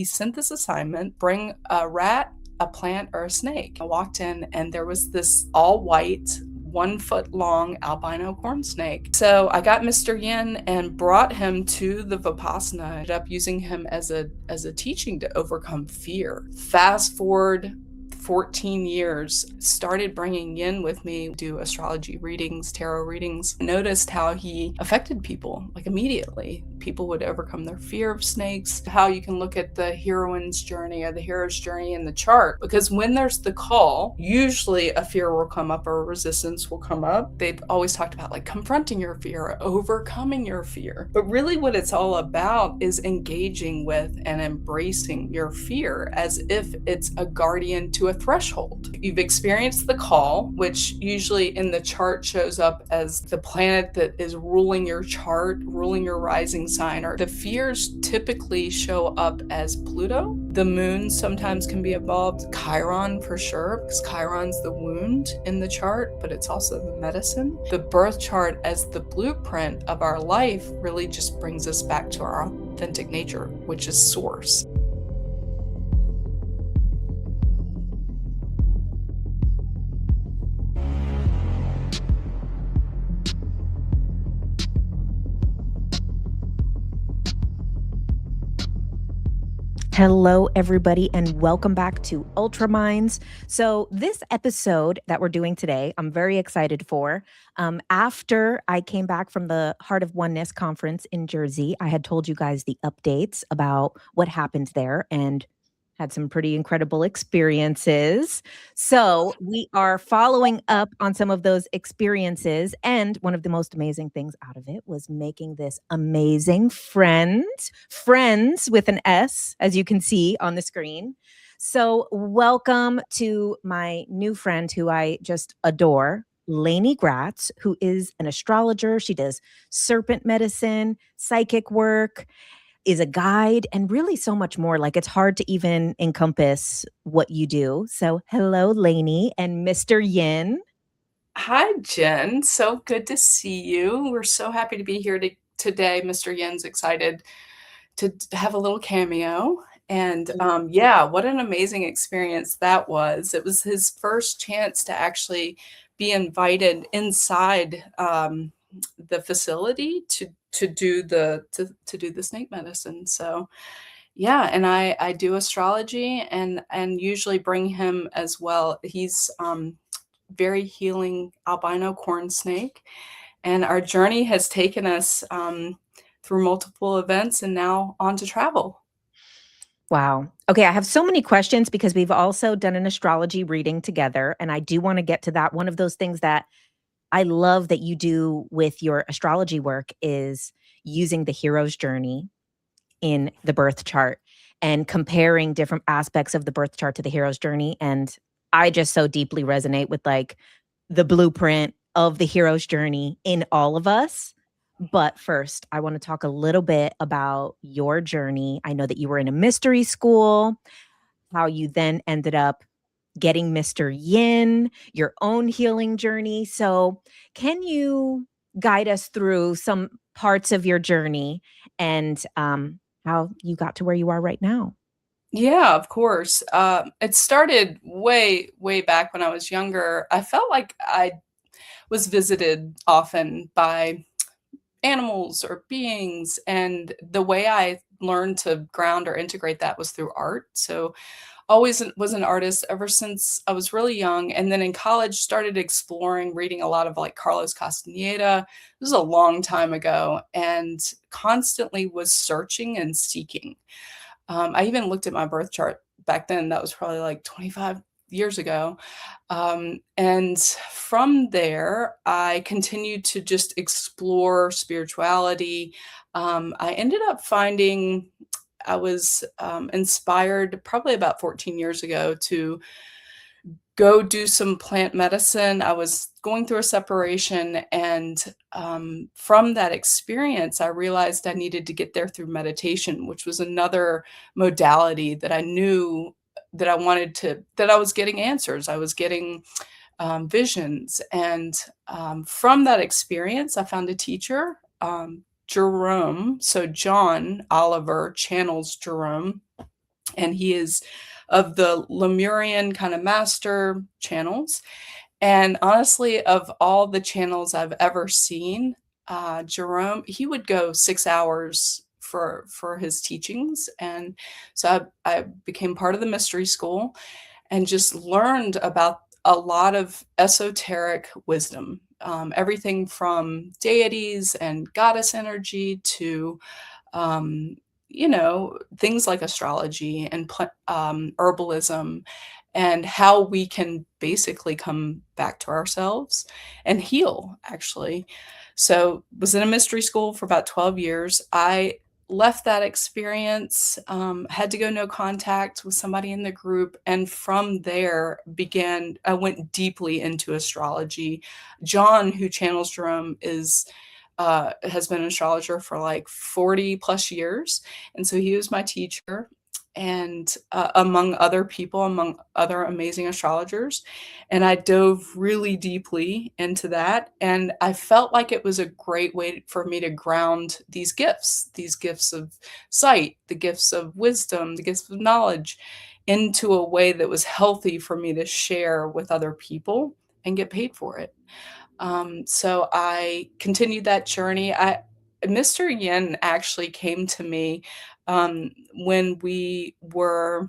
he sent this assignment, bring a rat, a plant, or a snake. I walked in and there was this all white, 1 foot long albino corn snake. So I got Mr. Yin and brought him to the Vipassana. I ended up using him as a teaching to overcome fear. Fast forward 14 years, started bringing Yin with me, do astrology readings, tarot readings. I noticed how he affected people, like immediately. People would overcome their fear of snakes, how you can look at the heroine's journey or the hero's journey in the chart. Because when there's the call, usually a fear will come up or a resistance will come up. They've always talked about like confronting your fear or overcoming your fear. But really what it's all about is engaging with and embracing your fear as if it's a guardian to a threshold. You've experienced the call, which usually in the chart shows up as the planet that is ruling your chart, ruling your rising sign, or the fears typically show up as Pluto. The moon sometimes can be involved, Chiron for sure, because Chiron's the wound in the chart, but it's also the medicine. The birth chart as the blueprint of our life really just brings us back to our authentic nature, which is source. Hello, everybody, and welcome back to Ultra Minds. So this episode that we're doing today, I'm very excited for. After I came back from the Heart of Oneness conference in Jersey, I had told you guys the updates about what happened there and had some pretty incredible experiences. So we are following up on some of those experiences. And one of the most amazing things out of it was making this amazing friends with an S, as you can see on the screen. So welcome to my new friend who I just adore, Lainey Gratz, who is an astrologer. She does serpent medicine, psychic work, is a guide, and really so much more. Like, it's hard to even encompass what you do. So hello, Lainey and Mr. Yin. Hi, Jen. So good to see you. We're so happy to be here today. Mr. Yin's excited to have a little cameo. And yeah, what an amazing experience that was. It was his first chance to actually be invited inside the facility to do the snake medicine. So yeah, and I do astrology and usually bring him as well. He's very healing albino corn snake, and our journey has taken us through multiple events and now on to travel. Wow. Okay, I have so many questions because we've also done an astrology reading together, and I do want to get to that. One of those things that I love that you do with your astrology work is using the hero's journey in the birth chart and comparing different aspects of the birth chart to the hero's journey. And I just so deeply resonate with like the blueprint of the hero's journey in all of us. But first, I want to talk a little bit about your journey. I know that you were in a mystery school, how you then ended up getting Mr. Yin, your own healing journey. So can you guide us through some parts of your journey and how you got to where you are right now? Yeah, of course. It started way back when I was younger. I felt like I was visited often by animals or beings, and the way I learned to ground or integrate that was through art. So always was an artist ever since I was really young, and then in college started exploring, reading a lot of like Carlos Castaneda. This was a long time ago, and constantly was searching and seeking. I even looked at my birth chart back then. That was probably like 25 years ago. And from there, I continued to just explore spirituality. I ended up finding I was inspired probably about 14 years ago to go do some plant medicine. I was going through a separation, and from that experience, I realized I needed to get there through meditation, which was another modality that I knew that that I was getting answers. I was getting visions. And from that experience, I found a teacher, Jerome. So John Oliver channels Jerome. and he is of the Lemurian kind of master channels. And honestly, of all the channels I've ever seen, Jerome, he would go 6 hours for his teachings. And so I became part of the mystery school and just learned about a lot of esoteric wisdom, everything from deities and goddess energy to things like astrology and herbalism, and how we can basically come back to ourselves and heal, actually. So, was in a mystery school for about 12 years. I left that experience, had to go no contact with somebody in the group, and from there I went deeply into astrology. John, who channels Jerome, has been an astrologer for like 40 plus years. And so he was my teacher, and among other people, among other amazing astrologers. And I dove really deeply into that. And I felt like it was a great way for me to ground these gifts of sight, the gifts of wisdom, the gifts of knowledge, into a way that was healthy for me to share with other people and get paid for it. So I continued that journey. Mr. Yin actually came to me when we were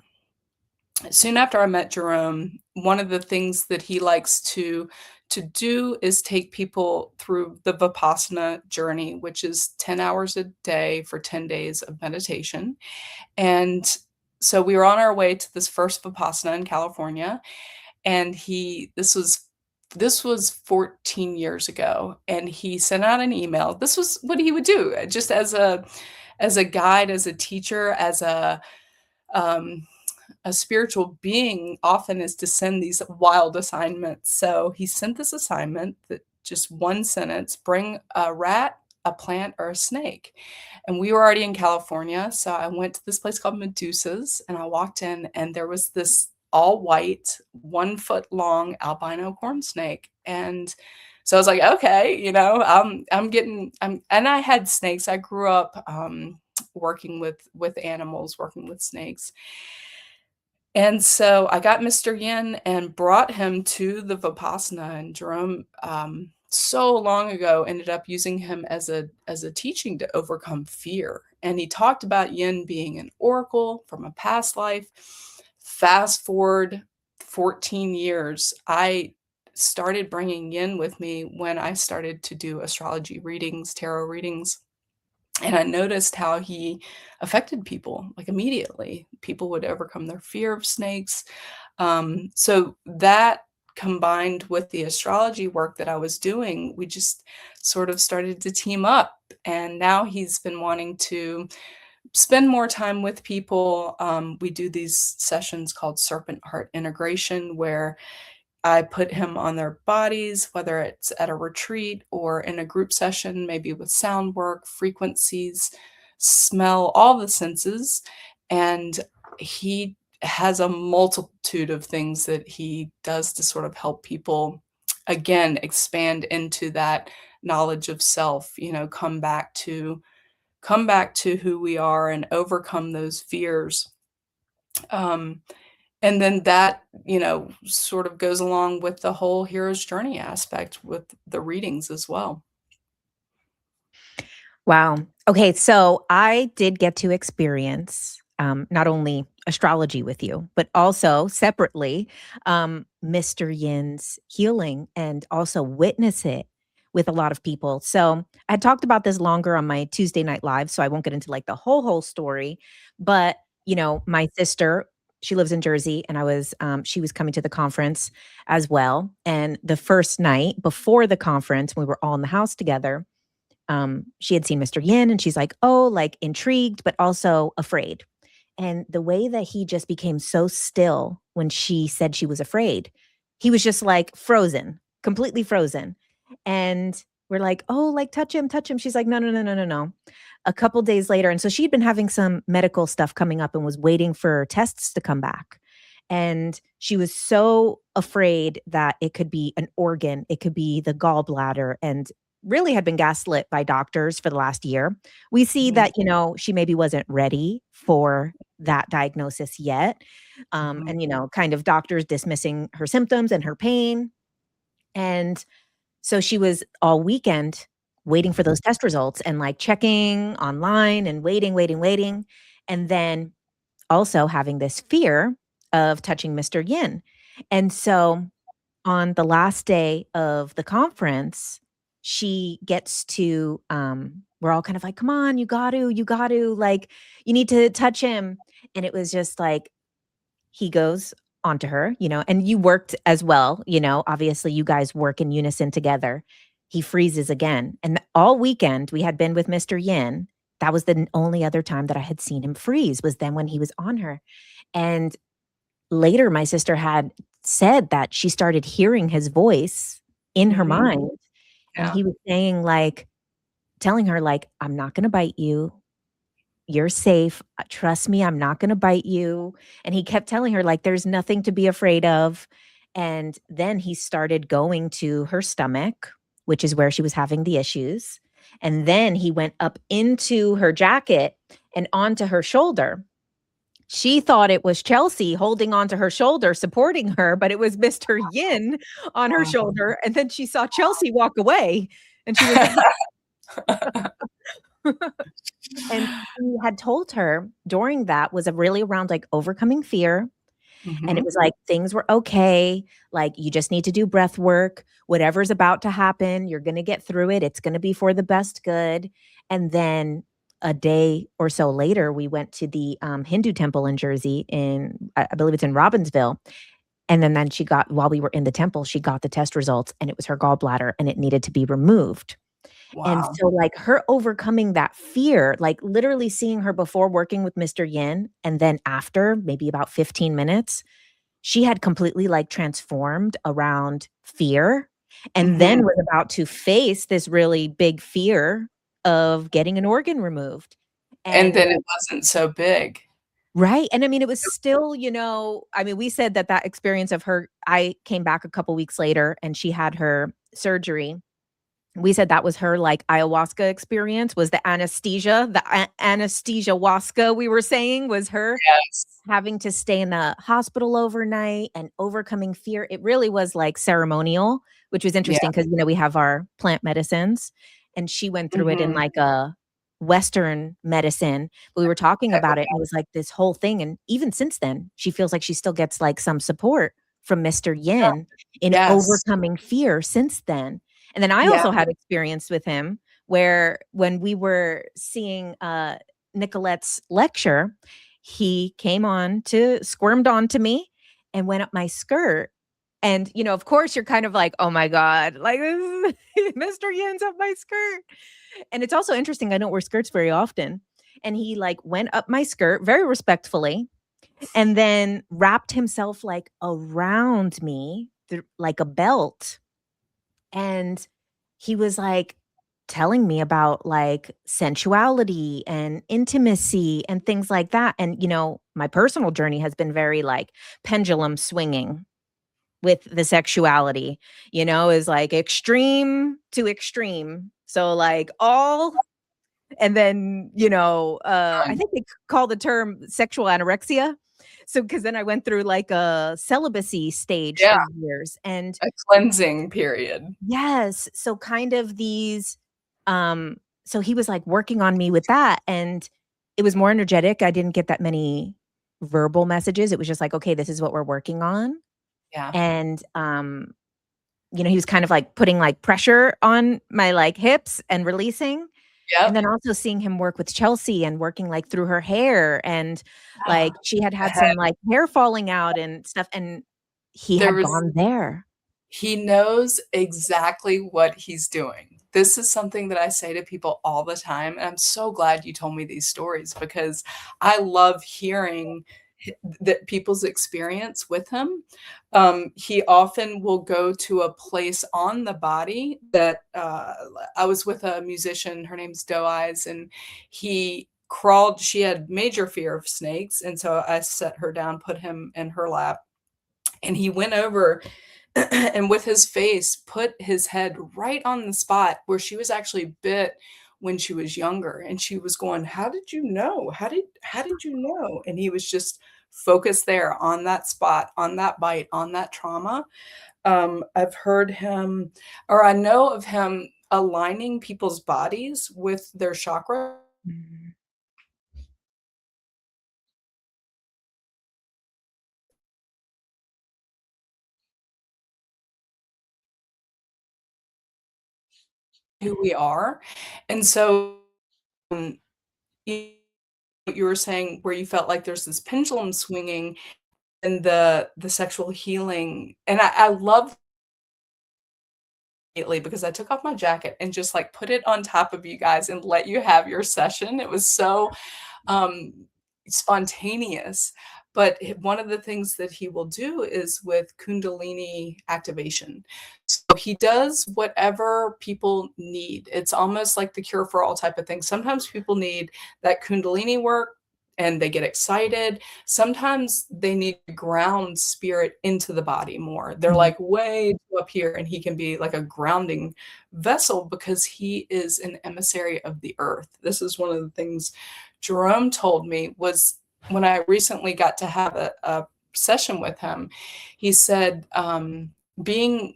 soon after I met Jerome. One of the things that he likes to do is take people through the Vipassana journey, which is 10 hours a day for 10 days of meditation. And so we were on our way to this first Vipassana in California, and this was 14 years ago, and he sent out an email. This was what he would do, just as a guide, as a teacher, as um, a spiritual being, often is to send these wild assignments. So he sent this assignment that just one sentence: bring a rat, a plant, or a snake. And we were already in California, so I went to this place called Medusa's, and I walked in, and there was this all white, 1 foot long albino corn snake. And so I was like, okay, and I had snakes. I grew up working with animals, working with snakes. And so I got Mr. Yin and brought him to the Vipassana, and Jerome, so long ago, ended up using him as a teaching to overcome fear. And he talked about Yin being an oracle from a past life. Fast forward 14 years, I started bringing Yin with me when I started to do astrology readings, tarot readings. And I noticed how he affected people, like, immediately. People would overcome their fear of snakes. So that, combined with the astrology work that I was doing, we just sort of started to team up. And now he's been wanting to spend more time with people. We do these sessions called Serpent Heart Integration, where I put him on their bodies, whether it's at a retreat or in a group session, maybe with sound work, frequencies, smell, all the senses. And he has a multitude of things that he does to sort of help people, again, expand into that knowledge of self, come back to who we are and overcome those fears. Um, and then that, sort of goes along with the whole hero's journey aspect with the readings as well. Wow. Okay, so I did get to experience not only astrology with you, but also separately Mr. Yin's healing, and also witness it with a lot of people. So I had talked about this longer on my Tuesday night live, so I won't get into like the whole story. But my sister, she lives in Jersey, and she was coming to the conference as well. And the first night before the conference, we were all in the house together. She had seen Mr. Yin, and she's like, oh, like intrigued, but also afraid. And the way that he just became so still when she said she was afraid, he was just like frozen, completely frozen. And we're like, oh, like touch him, touch him. She's like, no, no, no, no, no, no. A couple days later. And so she'd been having some medical stuff coming up and was waiting for tests to come back. And she was so afraid that it could be an organ, it could be the gallbladder. And really had been gaslit by doctors for the last year. We see Mhm. that, she maybe wasn't ready for that diagnosis yet. Mhm. And, kind of doctors dismissing her symptoms and her pain. And so she was all weekend waiting for those test results and like checking online and waiting, waiting, waiting. And then also having this fear of touching Mr. Yin. And so on the last day of the conference, she gets to, we're all kind of like, come on, you got to, like, you need to touch him. And it was just like, he goes onto her, and you worked as well, obviously you guys work in unison together. He freezes again. And all weekend we had been with Mr. Yin. That was the only other time that I had seen him freeze was then when he was on her. And later my sister had said that she started hearing his voice in her Mhm. mind. And Yeah. he was saying like, telling her like, I'm not going to bite you. You're safe. Trust me, I'm not gonna bite you. And he kept telling her, like, there's nothing to be afraid of. And then he started going to her stomach, which is where she was having the issues. And then he went up into her jacket and onto her shoulder. She thought it was Chelsea holding onto her shoulder, supporting her, but it was Mr. Yin on her shoulder. And then she saw Chelsea walk away and she was and he had told her during that was a really around like overcoming fear. And it Mhm. was like things were okay. Like you just need to do breath work. Whatever's about to happen, you're going to get through it. It's going to be for the best good. And then a day or so later, we went to the Hindu temple in Jersey, I believe it's in Robbinsville. And then she got, while we were in the temple, she got the test results and it was her gallbladder and it needed to be removed. And Wow. so, like, her overcoming that fear, like, literally seeing her before working with Mr. Yin, and then after, maybe about 15 minutes, she had completely, like, transformed around fear, and then Mhm. was about to face this really big fear of getting an organ removed. And And then it wasn't so big. right, and I mean, it was still, I mean, we said that that experience of her I came back a couple weeks later, and she had her surgery. We said that was her, like, ayahuasca experience, was the anesthesia, anesthesia-wasca we were saying was her Yes. having to stay in the hospital overnight and overcoming fear. It really was, like, ceremonial, which was Yeah. interesting because we have our plant medicines, and she went through it in, Mhm. like, a Western medicine. We were talking Type of about it, and it was, like, this whole thing, and even since then, she feels like she still gets, like, some support from Mr. Yin in Yes. overcoming fear since then. And then I Yeah. also had experience with him where when we were seeing, Nicolette's lecture, he came on to squirmed onto me and went up my skirt. And, of course, you're kind of like, "Oh my god, like, this is Mr. Yin's up my skirt." And it's also interesting, I don't wear skirts very often. And he, like, went up my skirt very respectfully and then wrapped himself, like, around me like a belt. And he was, like, telling me about, like, sensuality and intimacy and things like that, and, my personal journey has been very, like, pendulum swinging with the sexuality, is, like, extreme to extreme. So, like, all and then, I think they call the term sexual anorexia. So, because then I went through, like, a celibacy stage Yeah, for years, and a cleansing period. yes. So kind of these so he was like working on me with that and it was more energetic. I didn't get that many verbal messages. It was just like, okay, this is what we're working on. Yeah. And he was kind of like putting like pressure on my like hips and releasing. And Yep. then also seeing him work with Chelsea and working like through her hair and like she had The had head. some like hair falling out and stuff and he There had was gone there. He knows exactly what he's doing. This is something that I say to people all the time, and I'm so glad you told me these stories because I love hearing that people's experience with him. He often will go to a place on the body that I was with a musician, her name's Doe Eyes, and he crawled. She had major fear of snakes, and so I set her down, put him in her lap, and he went over and with his face, put his head right on the spot where she was actually bit when she was younger, and she was going, "How did you know? How did you know?" And he was just focused there on that spot, on that bite, on that trauma. I've heard him, or I know of him aligning people's bodies with their chakra. Mhm. Who we are. And so, um, you you were saying where you felt like there's this pendulum swinging and the sexual healing, and I love immediately because I took off my jacket and just, like, put it on top of you guys and let you have your session. It was so um, spontaneous. But one of the things that he will do is with Kundalini activation. So he does whatever people need. It's almost like the cure for all type of things. Sometimes people need that Kundalini work and they get excited. Sometimes they need to ground spirit into the body more. They're Mhm. like way up here, and he can be like a grounding vessel because he is an emissary of the earth. This is one of the things Jerome told me was when I recently got to have a session with him. He said, being,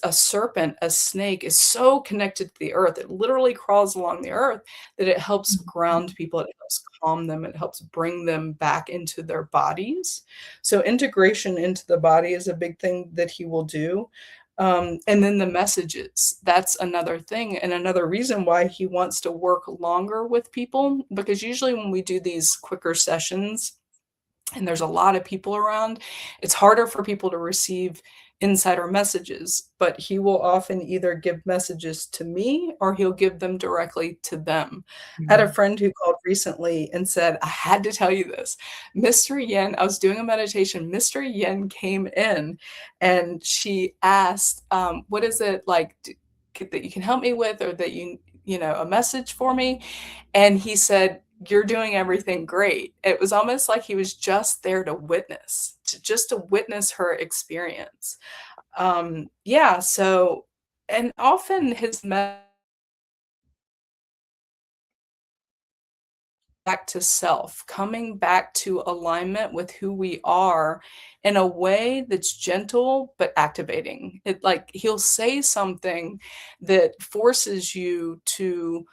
a serpent, a snake is so connected to the earth. It literally crawls along the earth that it helps Mhm. ground people. It helps calm them. It helps bring them back into their bodies. So integration into the body is a big thing that he will do. And then the messages, that's another thing, and another reason why he wants to work longer with people, because usually when we do these quicker sessions and there's a lot of people around, it's harder for people to receive insider messages. But he will often either give messages to me or he'll give them directly to them. I had a Mhm. friend who called recently and said, I had to tell you this. Mr. Yen, I was doing a meditation. Mr. Yen came in and she asked, what is it like that you can help me with, or that a message for me? And he said, "You're doing everything great." It was almost like he was just there to witness, just to witness her experience. Yeah, so and often his back to self, coming back to alignment with who we are in a way that's gentle but activating. It like he'll say something that forces you to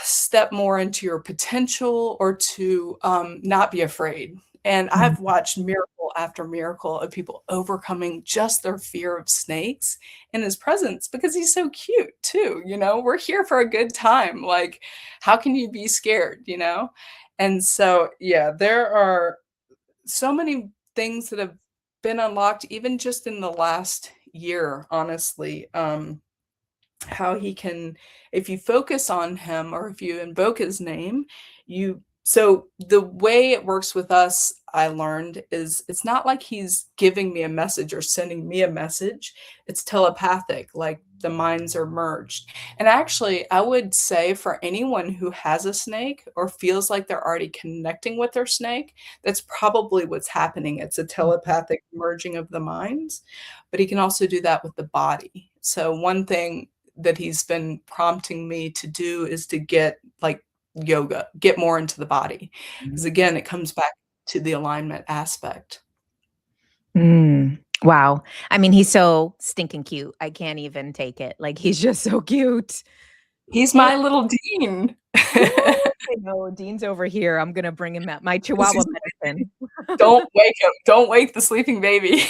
step more into your potential, or to not be afraid. And Mhm. I've watched miracle after miracle of people overcoming just their fear of snakes in his presence because he's so cute too. We're here for a good time. Like, how can you be scared? And so, yeah, there are so many things that have been unlocked, even just in the last year, honestly. How he can, if you focus on him or if you invoke his name, so the way it works with us, I learned, is it's not like he's giving me a message or sending me a message. It's telepathic, like the minds are merged. And actually, I would say for anyone who has a snake or feels like they're already connecting with their snake, that's probably what's happening. It's a telepathic merging of the minds, but he can also do that with the body. So one thing that he's been prompting me to do is to get, like, yoga, get more into the body. Because again, it comes back to the alignment aspect. Mm. Wow. I mean, he's so stinking cute. I can't even take it. Like, he's just so cute. He's And my little Dean. I know Dean's over here. I'm gonna bring him my Chihuahua medicine. Don't wake him. Don't wake the sleeping baby.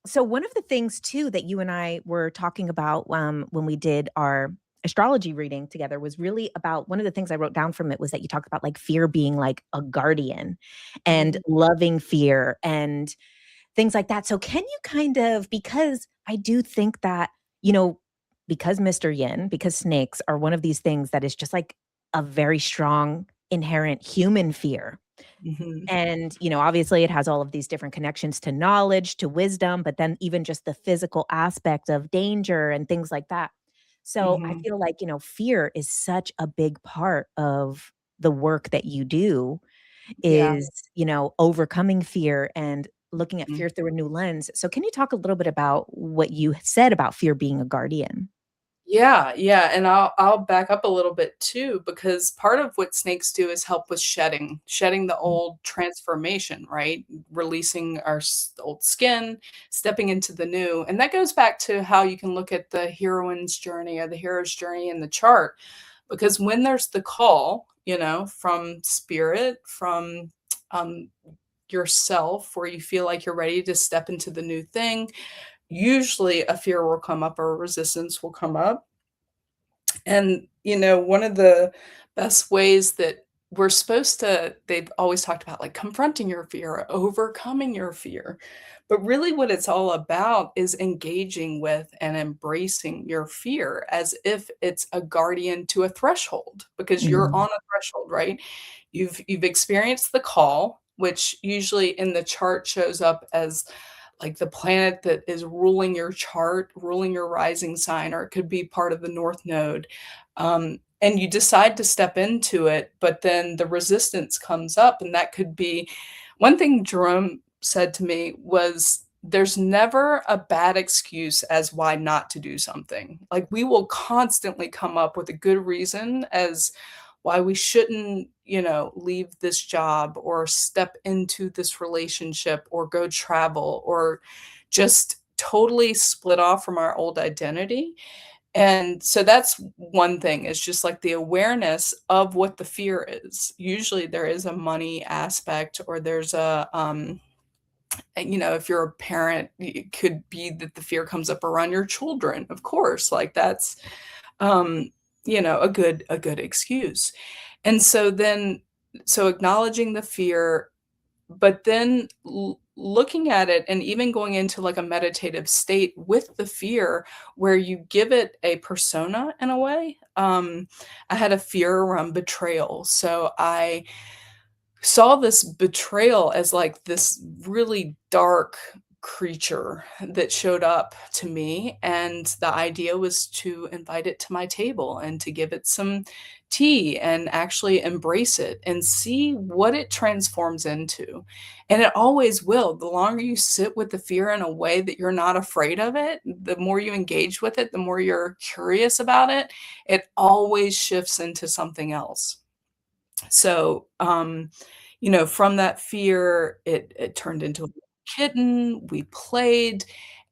So one of the things too that you and I were talking about when we did our astrology reading together was really about one of the things I wrote down from it was that you talked about like fear being like a guardian and Mm, loving fear and things like that. So can you kind of, because I do think that, you know, because Mr. Yin, because snakes are one of these things that is just like a very strong inherent human fear. mhm, And, obviously it has all of these different connections to knowledge, to wisdom, but then even just the physical aspect of danger and things like that. So I mhm. feel like, fear is such a big part of the work that you do. Yeah. is, overcoming fear and looking at Mm. fear through a new lens. So can you talk a little bit about what you said about fear being a guardian? Yeah, yeah, and I'll back up a little bit too, because part of what snakes do is help with shedding the old transformation, right? Releasing our old skin, stepping into the new. And that goes back to how you can look at the heroine's journey or the hero's journey in the chart. Because when there's the call, from spirit, from um, yourself, where you feel like you're ready to step into the new thing, usually a fear will come up or a resistance will come up. And, one of the best ways that we're supposed to, they've always talked about like confronting your fear, or overcoming your fear. But really, what it's all about is engaging with and embracing your fear as if it's a guardian to a threshold, because you're Mhm. on a threshold, right? You've experienced the call, which usually in the chart shows up as like the planet that is ruling your chart, ruling your rising sign, or it could be part of the North Node. And you decide to step into it, but then the resistance comes up. And that could be one thing Jerome said to me was, there's never a bad excuse as why not to do something. Like, we will constantly come up with a good reason as why we shouldn't, leave this job or step into this relationship or go travel or just totally split off from our old identity. And so that's one thing, is just like the awareness of what the fear is. Usually there is a money aspect, or there's if you're a parent, it could be that the fear comes up around your children, of course, like that's, um, a good excuse. And so acknowledging the fear, but then looking at it and even going into like a meditative state with the fear, where you give it a persona in a way. I had a fear around betrayal. So I saw this betrayal as like this really dark creature that showed up to me, and the idea was to invite it to my table and to give it some tea and actually embrace it and see what it transforms into. And it always will. The longer you sit with the fear in a way that you're not afraid of it, the more you engage with it, the more you're curious about it, it always shifts into something else. So, from that fear, it turned into a kitten, we played,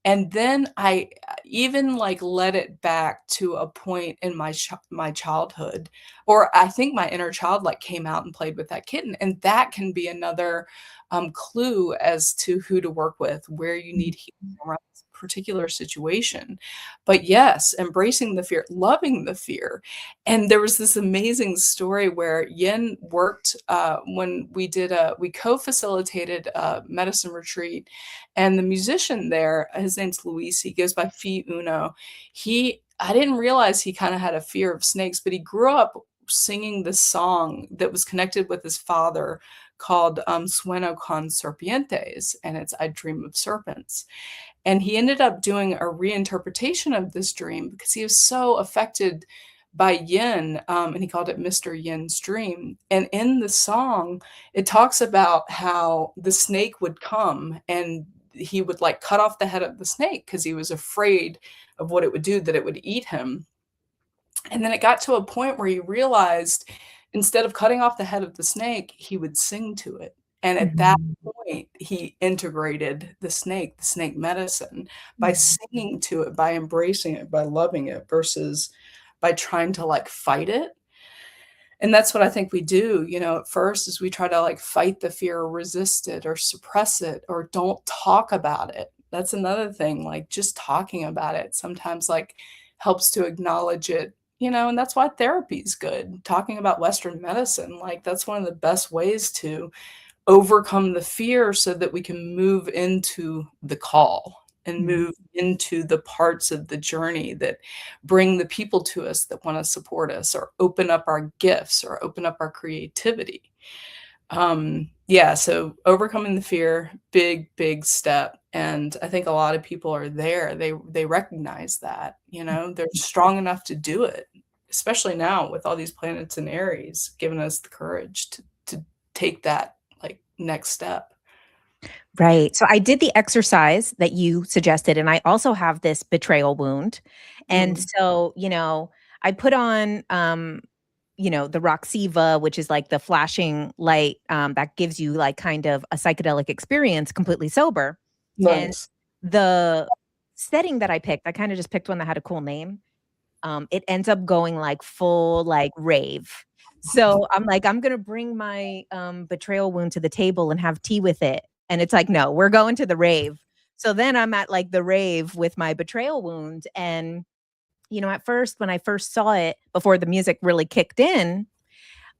and then I, even, like, led it back to a point in my childhood, or I think my inner child, like, came out and played with that kitten, and that can be another, clue as to who to work with, where you need healing around this particular situation. But yes, embracing the fear, loving the fear. And there was this amazing story where Yin worked, when we co-facilitated a medicine retreat, and the musician there, his name's Luis, he goes by Fi Uno. I didn't realize he kind of had a fear of snakes, but he grew up singing this song that was connected with his father, called Sueño con serpientes, and it's I Dream of Serpents. And he ended up doing a reinterpretation of this dream because he was so affected by Yin, and he called it Mr. Yin's dream. And in the song, it talks about how the snake would come and he would like cut off the head of the snake because he was afraid of what it would do, that it would eat him. And then it got to a point where he realized, instead of cutting off the head of the snake, he would sing to it. And at that Mhm. point, he integrated the snake medicine, by Mhm. singing to it, by embracing it, by loving it, versus by trying to like fight it. And that's what I think we do, at first, is we try to like fight the fear, or resist it, or suppress it, or don't talk about it. That's another thing, like just talking about it sometimes like helps to acknowledge it, and that's why therapy is good. Talking about Western medicine, like that's one of the best ways to overcome the fear so that we can move into the call and Mhm. move into the parts of the journey that bring the people to us that want to support us, or open up our gifts, or open up our creativity. Yeah, so overcoming the fear, big, big step. And I think a lot of people are there. They recognize that, they're strong enough to do it, especially now with all these planets in Aries, giving us the courage to take that like next step. Right. So I did the exercise that you suggested, and I also have this betrayal wound. And Mm. so, I put on, the Roxiva, which is like the flashing light that gives you like kind of a psychedelic experience completely sober. And Nice. the setting that I picked, I kind of just picked one that had a cool name. It ends up going like full like rave. So I'm like, I'm gonna bring my betrayal wound to the table and have tea with it. And it's like, no, we're going to the rave. So then I'm at like the rave with my betrayal wound. And, at first, when I first saw it before the music really kicked in,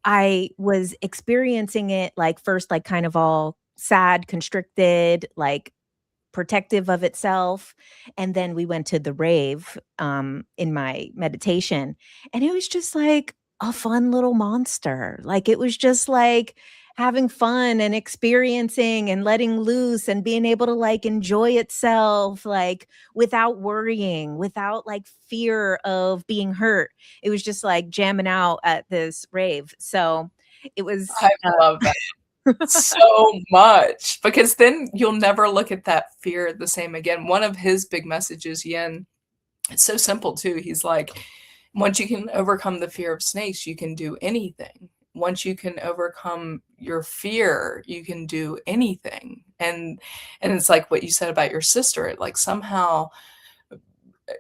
I was experiencing it like first, like kind of all sad, constricted, like protective of itself. And then we went to the rave in my meditation, and it was just like a fun little monster. Like it was just like having fun and experiencing and letting loose and being able to like enjoy itself, like without worrying, without like fear of being hurt. It was just like jamming out at this rave. So it was I love that so much, because then you'll never look at that fear the same again. One of his big messages, Yin, it's so simple too. He's like, once you can overcome the fear of snakes, you can do anything. Once you can overcome your fear, you can do anything. And it's like what you said about your sister. It like somehow,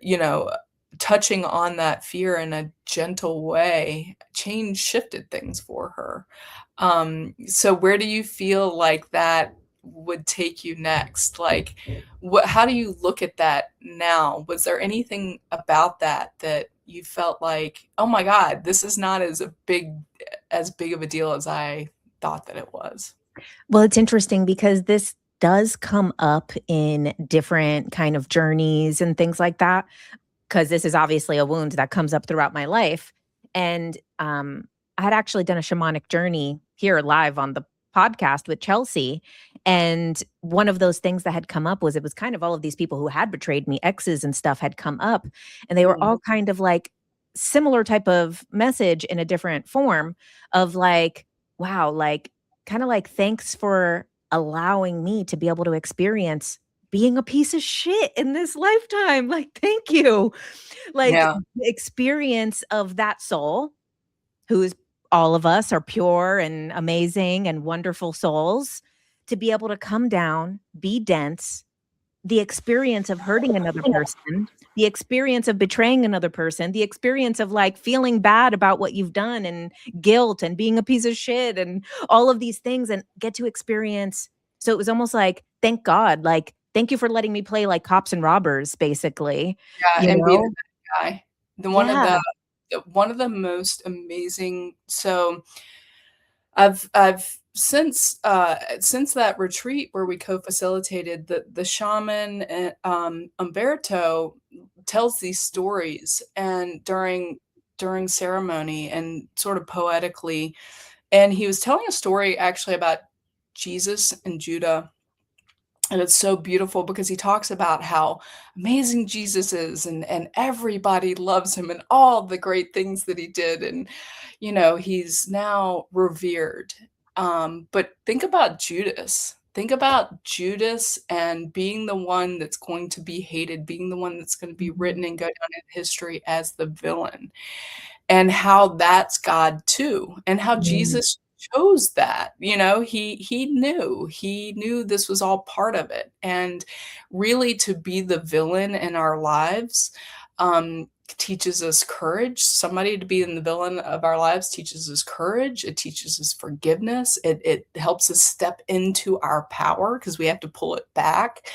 you know, touching on that fear in a gentle way shifted things for her. So where do you feel like that would take you next? Like, how do you look at that now? Was there anything about that that you felt like, oh my God, this is not as big of a deal as I thought that it was? Well, it's interesting because this does come up in different kind of journeys and things like that. Because this is obviously a wound that comes up throughout my life. And I had actually done a shamanic journey here live on the podcast with Chelsea. And one of those things that had come up was it was kind of all of these people who had betrayed me, exes and stuff had come up. And they were Mm. all kind of like similar type of message in a different form of like, wow, like kind of like, thanks for allowing me to be able to experience being a piece of shit in this lifetime. Like, thank you. Like, Yeah. the experience of that soul, who is all of us are pure and amazing and wonderful souls, to be able to come down, be dense, the experience of hurting another person, the experience of betraying another person, the experience of like feeling bad about what you've done and guilt and being a piece of shit and all of these things and get to experience. So it was almost like, thank God, like, thank you for letting me play like cops and robbers, basically, Yeah, you and be the know? bad guy. The Yeah. one of the most amazing, so I've since that retreat where we co-facilitated, the shaman, Umberto tells these stories, and during ceremony and sort of poetically, and he was telling a story actually about Jesus and Judah. And it's so beautiful because he talks about how amazing Jesus is, and everybody loves him and all the great things that he did. And, he's now revered. But think about Judas. Think about Judas and being the one that's going to be hated, being the one that's going to be Mhm. written and go down in history as the villain, and how that's God too, and how Mm. Jesus chose that. He knew this was all part of it. And really, to be the villain in our lives teaches us courage. Somebody to be in the villain of our lives teaches us courage. It teaches us forgiveness. It helps us step into our power because we have to pull it back.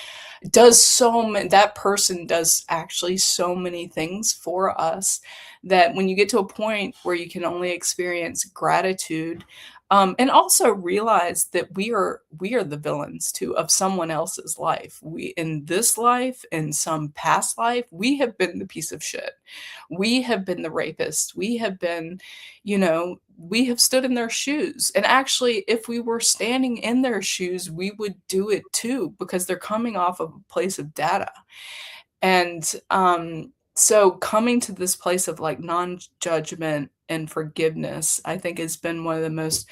That person does actually so many things for us, that when you get to a point where you can only experience gratitude, and also realize that we are the villains too of someone else's life. We, in this life, in some past life, we have been the piece of shit. We have been the rapist. We have stood in their shoes. And actually, if we were standing in their shoes, we would do it too, because they're coming off of a place of data. And so coming to this place of like non-judgment and forgiveness, I think has been one of the most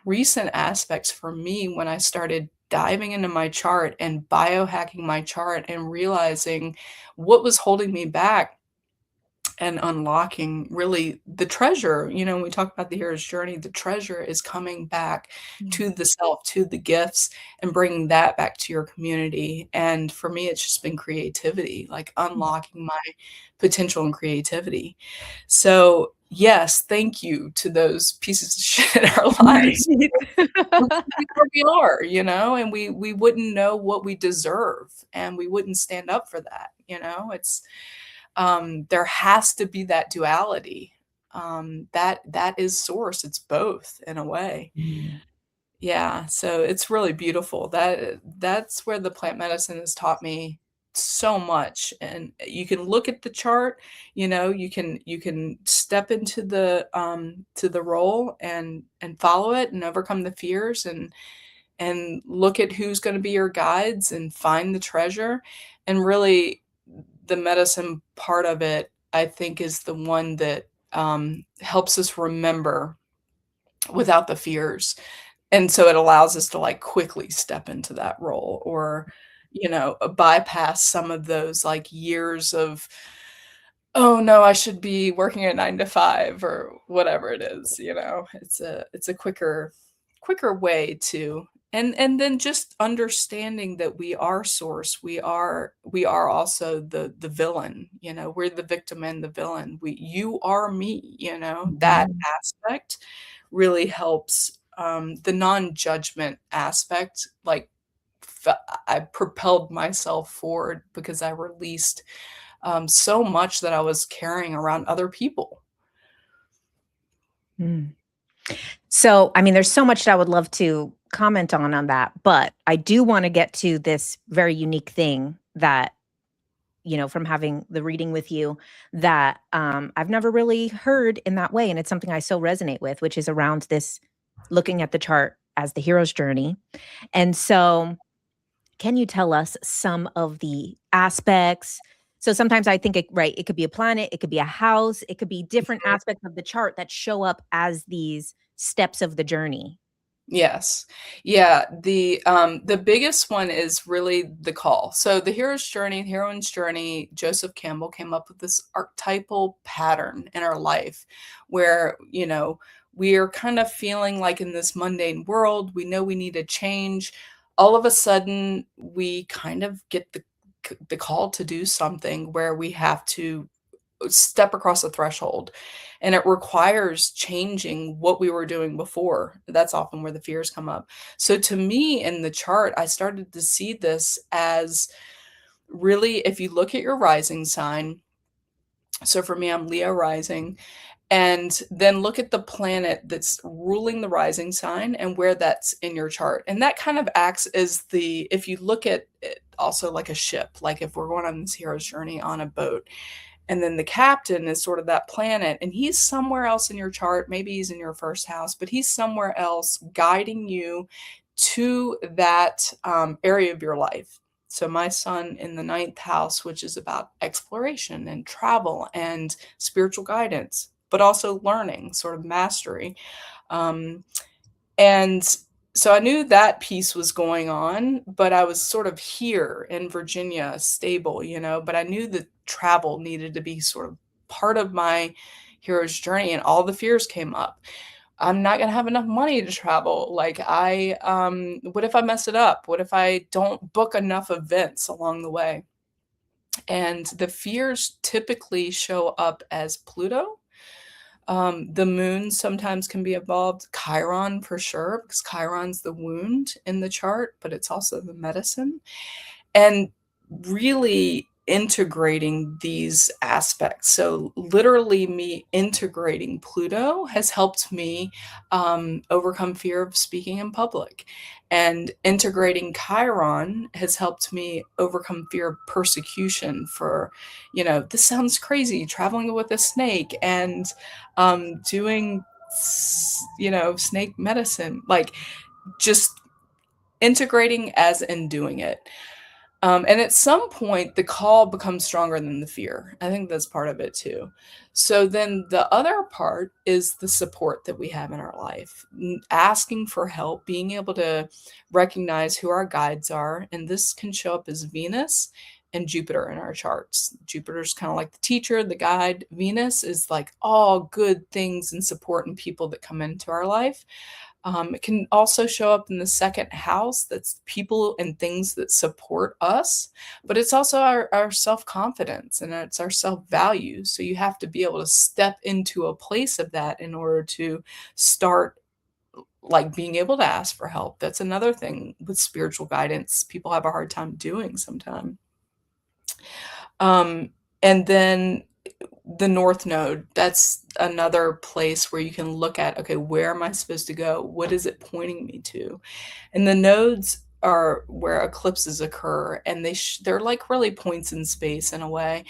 recent aspects for me when I started diving into my chart and biohacking my chart and realizing what was holding me back and unlocking really the treasure. You know, when we talk about the hero's journey, the treasure is coming back Mm. to the self, to the gifts, and bringing that back to your community. And for me, it's just been creativity, like unlocking my potential and creativity. So, yes, thank you to those pieces of shit in our lives. Right. We wouldn't be where we are, you know, and we wouldn't know what we deserve, and we wouldn't stand up for that, you know? It's there has to be that duality. That is source. It's both in a way. Mm. Yeah, so it's really beautiful. That's where the plant medicine has taught me so much. And you can look at the chart, you know, you can step into the to the role and follow it and overcome the fears and look at who's going to be your guides and find the treasure. And really, the medicine part of it, I think, is the one that helps us remember without the fears. And so it allows us to like quickly step into that role or, you know, bypass some of those like years of, oh no, I should be working a 9 to 5 or whatever it is, you know. It's a quicker way to and then just understanding that we are source. We are also the villain, you know. We're the victim and the villain. You are me, you know. That Mhm. aspect really helps the non-judgment aspect like I propelled myself forward because I released so much that I was carrying around other people. Mm. So, I mean, there's so much that I would love to comment on that, but I do wanna get to this very unique thing that, from having the reading with you that, I've never really heard in that way, and it's something I so resonate with, which is around this looking at the chart as the hero's journey. And so, can you tell us some of the aspects? So sometimes I think it could be a planet, it could be a house, it could be different aspects of the chart that show up as these steps of the journey. Yes. Yeah, the biggest one is really the call. So the hero's journey, heroine's journey, Joseph Campbell came up with this archetypal pattern in our life where, you know, we are kind of feeling like in this mundane world, we know we need a change. All of a sudden, we kind of get the call to do something where we have to step across a threshold, and it requires changing what we were doing before. That's often where the fears come up. So to me in the chart, I started to see this as really, if you look at your rising sign, so for me, I'm Leo rising, and then look at the planet that's ruling the rising sign and where that's in your chart. And that kind of acts as if you look at it also like a ship, like if we're going on this hero's journey on a boat, and then the captain is sort of that planet, and he's somewhere else in your chart. Maybe he's in your first house, but he's somewhere else guiding you to that area of your life. So my sun in the ninth house, which is about exploration and travel and spiritual guidance, but also learning, sort of mastery. Um, and so I knew that piece was going on, but I was sort of here in Virginia, stable, you know, but I knew that travel needed to be sort of part of my hero's journey, and all the fears came up. I'm not gonna have enough money to travel. Like what if I mess it up? What if I don't book enough events along the way? And the fears typically show up as Pluto. The moon sometimes can be involved, Chiron for sure, because Chiron's the wound in the chart, but it's also the medicine. And really integrating these aspects. So, literally, me integrating Pluto has helped me overcome fear of speaking in public. And integrating Chiron has helped me overcome fear of persecution for, you know, this sounds crazy, traveling with a snake and doing, you know, snake medicine, like just integrating as in doing it. And at some point, the call becomes stronger than the fear. I think that's part of it too. So then the other part is the support that we have in our life, asking for help, being able to recognize who our guides are. And this can show up as Venus and Jupiter in our charts. Jupiter's kind of like the teacher, the guide. Venus is like all good things and support and people that come into our life. It can also show up in the second house. That's people and things that support us, but it's also our self confidence and it's our self value. So you have to be able to step into a place of that in order to start like being able to ask for help. That's another thing with spiritual guidance people have a hard time doing sometimes. Um, and then the North Node, that's another place where you can look at, okay, where am I supposed to go? What is it pointing me to? And the nodes are where eclipses occur, and they're like really points in space in a way.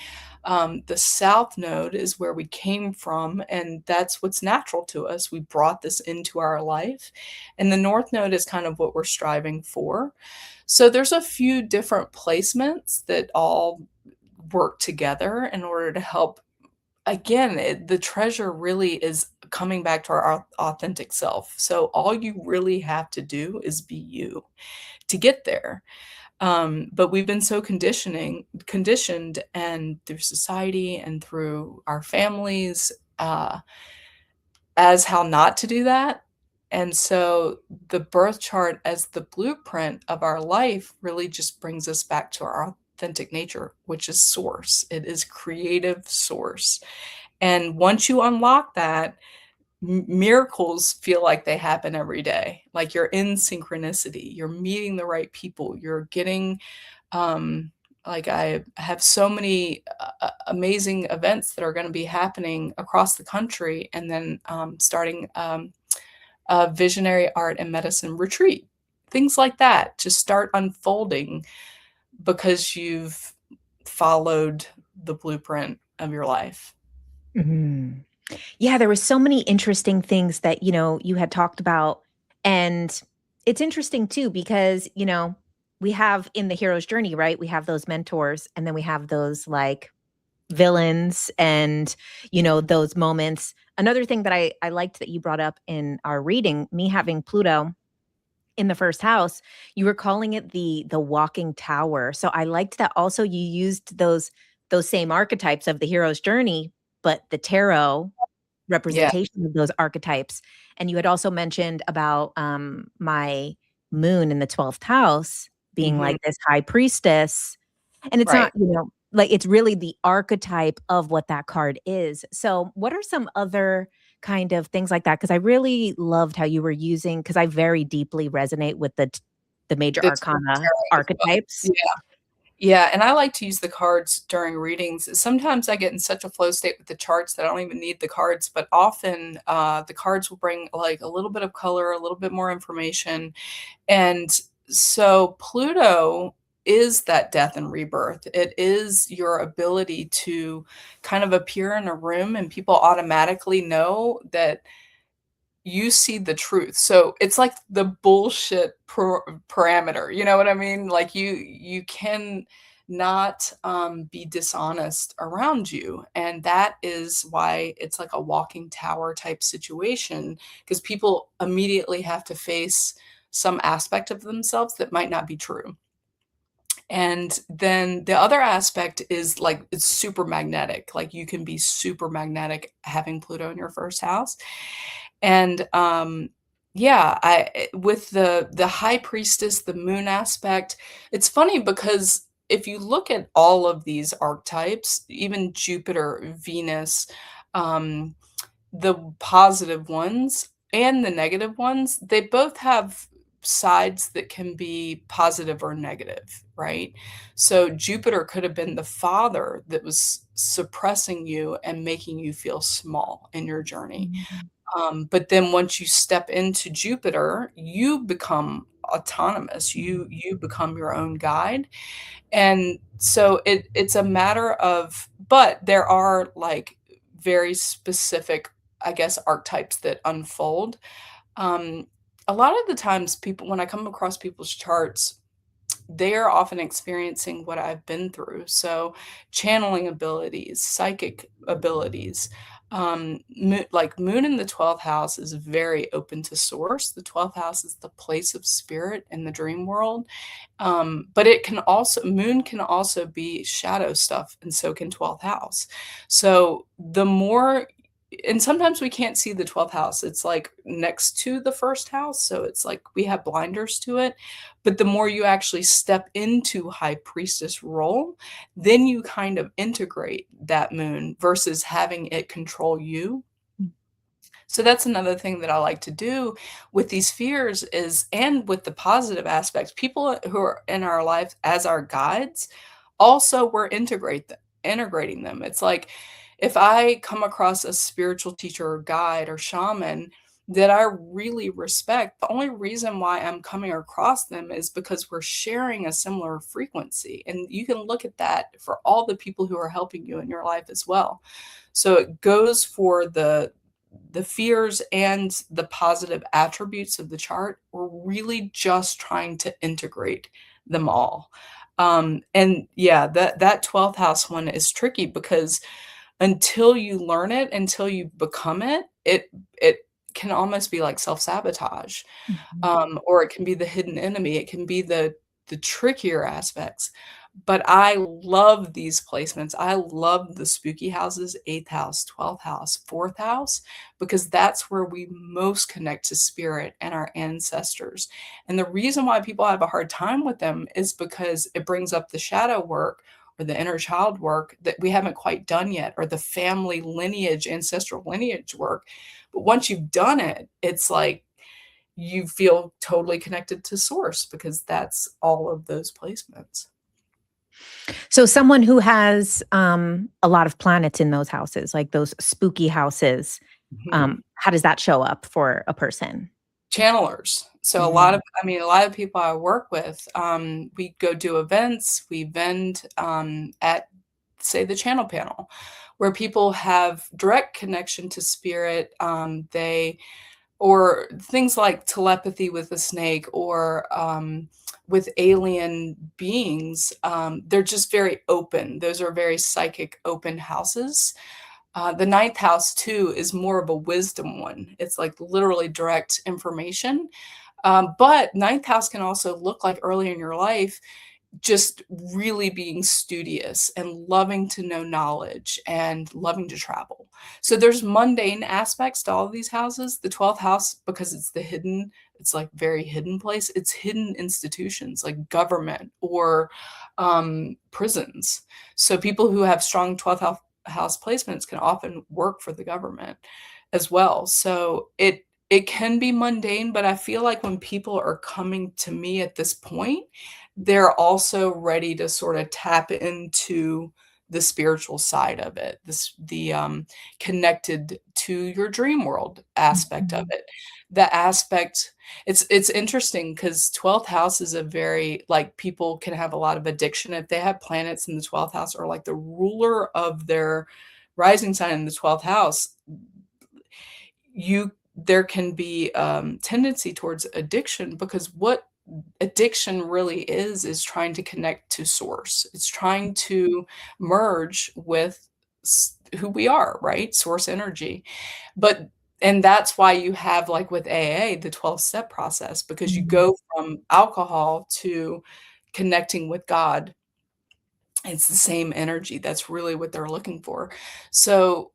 The South Node is where we came from, and that's what's natural to us. We brought this into our life. And the North Node is kind of what we're striving for. So there's a few different placements that all work together in order to help. Again, the treasure really is coming back to our authentic self. So all you really have to do is be you to get there. But we've been so conditioned, and through society and through our families, as how not to do that. And so the birth chart as the blueprint of our life really just brings us back to our authentic nature, which is source. It is creative source. And once you unlock that, miracles feel like they happen every day. Like you're in synchronicity, you're meeting the right people, you're getting, like I have so many amazing events that are going to be happening across the country, and then starting a visionary art and medicine retreat. Things like that just start unfolding because you've followed the blueprint of your life. Mhm. Yeah, there were so many interesting things that, you had talked about. And it's interesting too, because, we have in the hero's journey, right? We have those mentors and then we have those like villains and, those moments. Another thing that I liked that you brought up in our reading, me having Pluto in the first house, you were calling it the walking tower. So I liked that also you used those same archetypes of the hero's journey, but the tarot Yeah. representation of those archetypes. And you had also mentioned about my moon in the 12th house being Mhm. like this high priestess. And it's Right. not, like it's really the archetype of what that card is. So, what are some other kind of things like that? Because I really loved how you were using, because I very deeply resonate with the major The tarot arcana as well. archetypes. Yeah. Yeah, and I like to use the cards during readings. Sometimes I get in such a flow state with the charts that I don't even need the cards, but often, the cards will bring, like, a little bit of color, a little bit more information, and so Pluto is that death and rebirth. It is your ability to kind of appear in a room and people automatically know that you see the truth. So it's like the bullshit parameter. You know what I mean? Like you can not be dishonest around you, and that is why it's like a walking tower type situation, because people immediately have to face some aspect of themselves that might not be true. And then the other aspect is like it's super magnetic. Like you can be super magnetic having Pluto in your first house. And yeah, with the high priestess, the moon aspect, it's funny because if you look at all of these archetypes, even Jupiter, Venus, um, the positive ones and the negative ones, they both have sides that can be positive or negative, right? So Jupiter could have been the father that was suppressing you and making you feel small in your journey. Mhm. But then once you step into Jupiter, you become autonomous. You become your own guide. And so it's a matter of, but there are like very specific, I guess, archetypes that unfold. Um, a lot of the times people, when I come across people's charts, they are often experiencing what I've been through. So channeling abilities, psychic abilities, like moon in the 12th house is very open to source. The 12th house is the place of spirit in the dream world. But it can also, moon can also be shadow stuff, and so can 12th house. So the more, and sometimes we can't see the 12th house. It's like next to the first house. So it's like we have blinders to it. But the more you actually step into high priestess role, then you kind of integrate that moon versus having it control you. So that's another thing that I like to do with these fears is, and with the positive aspects, people who are in our life as our guides, also we're integrating them. It's like if I come across a spiritual teacher or guide or shaman that I really respect, the only reason why I'm coming across them is because we're sharing a similar frequency. And you can look at that for all the people who are helping you in your life as well. So it goes for the fears and the positive attributes of the chart. We're really just trying to integrate them all. And yeah, that 12th house one is tricky because until you learn it, until you become it, it can almost be like self-sabotage. Mhm. Or it can be the hidden enemy. It can be the trickier aspects. But I love these placements. I love the spooky houses, 8th house, 12th house, 4th house, because that's where we most connect to spirit and our ancestors. And the reason why people have a hard time with them is because it brings up the shadow work or the inner child work that we haven't quite done yet, or the family lineage, ancestral lineage work. But once you've done it, it's like you feel totally connected to source because that's all of those placements. So someone who has a lot of planets in those houses, like those spooky houses, Mhm. how does that show up for a person? Channelers. So Mhm. a lot of people I work with, we go do events, we vend at, say, the channel panel, where people have direct connection to spirit. They or things like telepathy with a snake or with alien beings. They're just very open. Those are very psychic, open houses. The ninth house, too, is more of a wisdom one. It's like literally direct information. But ninth house can also look like early in your life just really being studious and loving to know knowledge and loving to travel. So there's mundane aspects to all of these houses. The 12th house, because it's the hidden, it's like very hidden place. It's hidden institutions like government or prisons. So people who have strong 12th house placements can often work for the government as well. So it can be mundane, but I feel like when people are coming to me at this point, they're also ready to sort of tap into the spiritual side of it, connected to your dream world aspect of Mhm. it. The aspect, it's interesting because 12th house is a very, like, people can have a lot of addiction if they have planets in the 12th house or like the ruler of their rising sign in the 12th house. There can be tendency towards addiction because what addiction really is trying to connect to source. It's trying to merge with who we are, right? Source energy. But and that's why you have, like with AA, the 12-step process, because you Mhm. go from alcohol to connecting with God. It's the same energy. That's really what they're looking for. So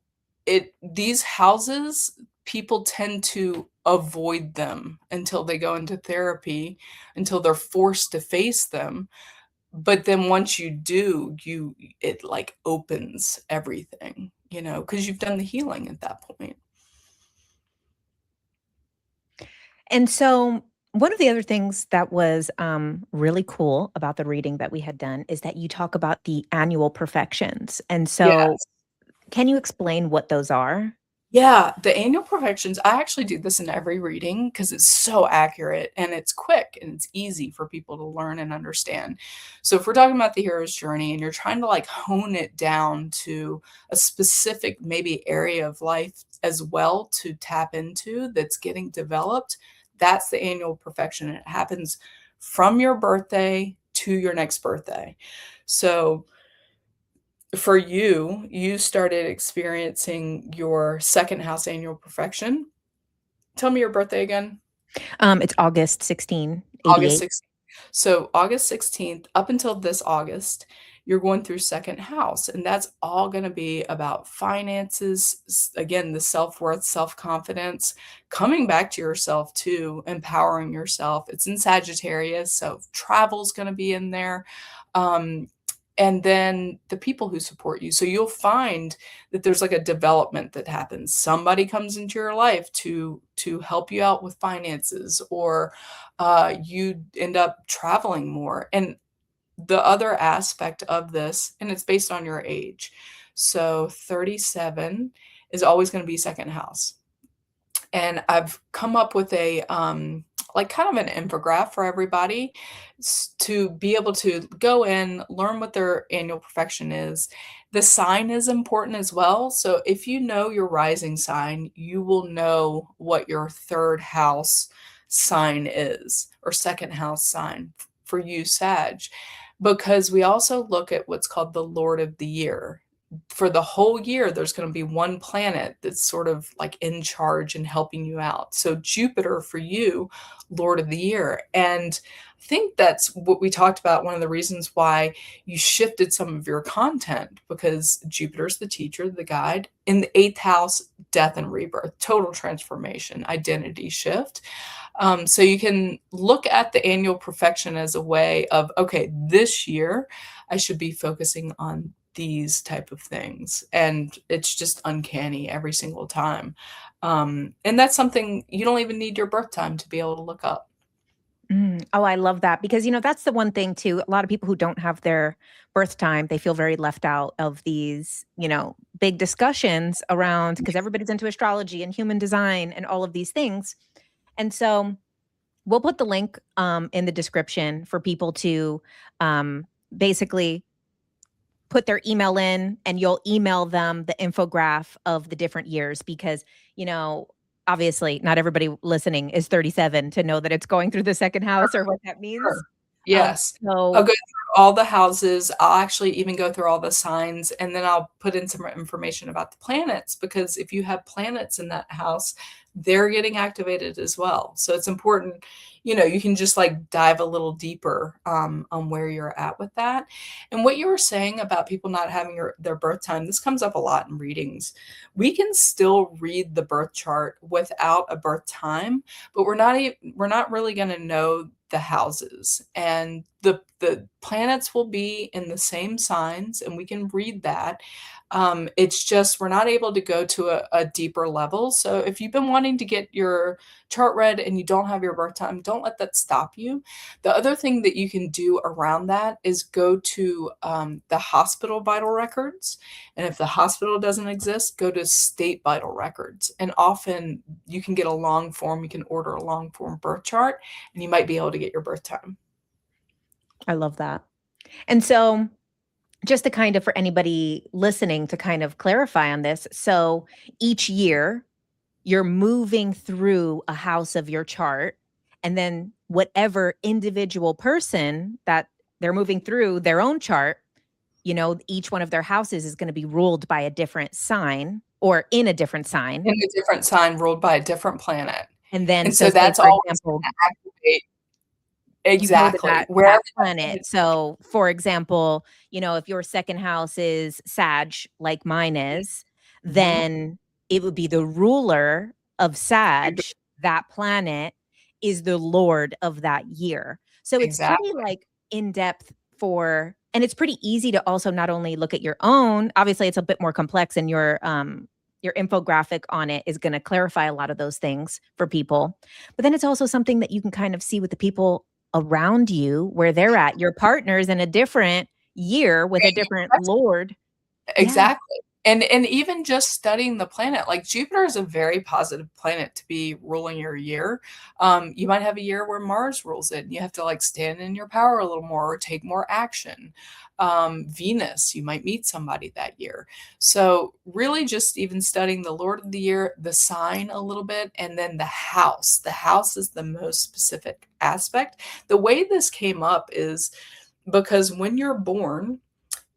these houses, people tend to avoid them until they go into therapy, until they're forced to face them. But then once you do, it like opens everything, because you've done the healing at that point. And so one of the other things that was really cool about the reading that we had done is that you talk about the annual perfections. And so Yes. can you explain what those are? Yeah, the annual perfections, I actually do this in every reading because it's so accurate and it's quick and it's easy for people to learn and understand. So if we're talking about the hero's journey and you're trying to like hone it down to a specific maybe area of life as well to tap into that's getting developed, that's the annual perfection. And it happens from your birthday to your next birthday. So for you, you started experiencing your second house annual perfection. Tell me your birthday again. It's August 16, August 88. 16th. So August 16th, up until this August, you're going through second house, and that's all going to be about finances. Again, the self-worth, self-confidence, coming back to yourself too, empowering yourself. It's in Sagittarius, so travel's going to be in there. Um, and then the people who support you. So you'll find that there's like a development that happens. Somebody comes into your life to help you out with finances, or you end up traveling more. And the other aspect of this, and it's based on your age. So 37 is always going to be second house. And I've come up with a like kind of an infograph for everybody to be able to go in, learn what their annual perfection is. The sign is important as well. So if you know your rising sign, you will know what your third house sign is, or second house sign for you, Sag, because we also look at what's called the Lord of the Year. For the whole year, there's going to be one planet that's sort of like in charge and helping you out. So Jupiter for you, Lord of the Year. And I think that's what we talked about. One of the reasons why you shifted some of your content, because Jupiter's the teacher, the guide. In the eighth house, death and rebirth, total transformation, identity shift. So you can look at the annual perfection as a way of, okay, this year I should be focusing on these type of things. And it's just uncanny every single time. And that's something you don't even need your birth time to be able to look up. Oh, I love that because, that's the one thing too. A lot of people who don't have their birth time, they feel very left out of these, big discussions around because everybody's into astrology and human design and all of these things. And so we'll put the link in the description for people to basically put their email in and you'll email them the infograph of the different years because, obviously not everybody listening is 37 to know that it's going through the second house or what that means. Sure. Yes. I'll So go through all the houses. I'll actually even go through all the signs, and then I'll put in some information about the planets, because if you have planets in that house, they're getting activated as well. So it's important, you can just like dive a little deeper on where you're at with that. And what you were saying about people not having their birth time, this comes up a lot in readings. We can still read the birth chart without a birth time, but we're not really going to know the houses, and the planets will be in the same signs, and we can read that. It's just we're not able to go to a deeper level. So if you've been wanting to get your chart read and you don't have your birth time, don't let that stop you. The other thing that you can do around that is go to the hospital vital records. And if the hospital doesn't exist, go to state vital records. And often you can get a long form, you can order a long form birth chart, and you might be able to get your birth time. I love that. And so just to kind of for anybody listening to kind of clarify on this. So each year you're moving through a house of your chart, and then whatever individual person that they're moving through their own chart, each one of their houses is going to be ruled by a different sign or in a different sign. In a different sign ruled by a different planet. And then, And so so say, that's for always example, going to activate. you go to Exactly. that Wherever planet. So, for example, if your second house is Sag, like mine is, Mhm. then it would be the ruler of Sag. That planet is the lord of that year. So it's pretty Exactly. like in depth and it's pretty easy to also not only look at your own. Obviously, it's a bit more complex, and your infographic on it is going to clarify a lot of those things for people. But then it's also something that you can kind of see with the people around you where they're at. Your partner's in a different year with a different lord. Yeah. Exactly. And even just studying the planet, like Jupiter is a very positive planet to be ruling your year. You might have a year where Mars rules it, and you have to like stand in your power a little more or take more action. Venus, you might meet somebody that year. So really just even studying the Lord of the Year, the sign a little bit, and then the house. The house is the most specific aspect. The way this came up is because when you're born,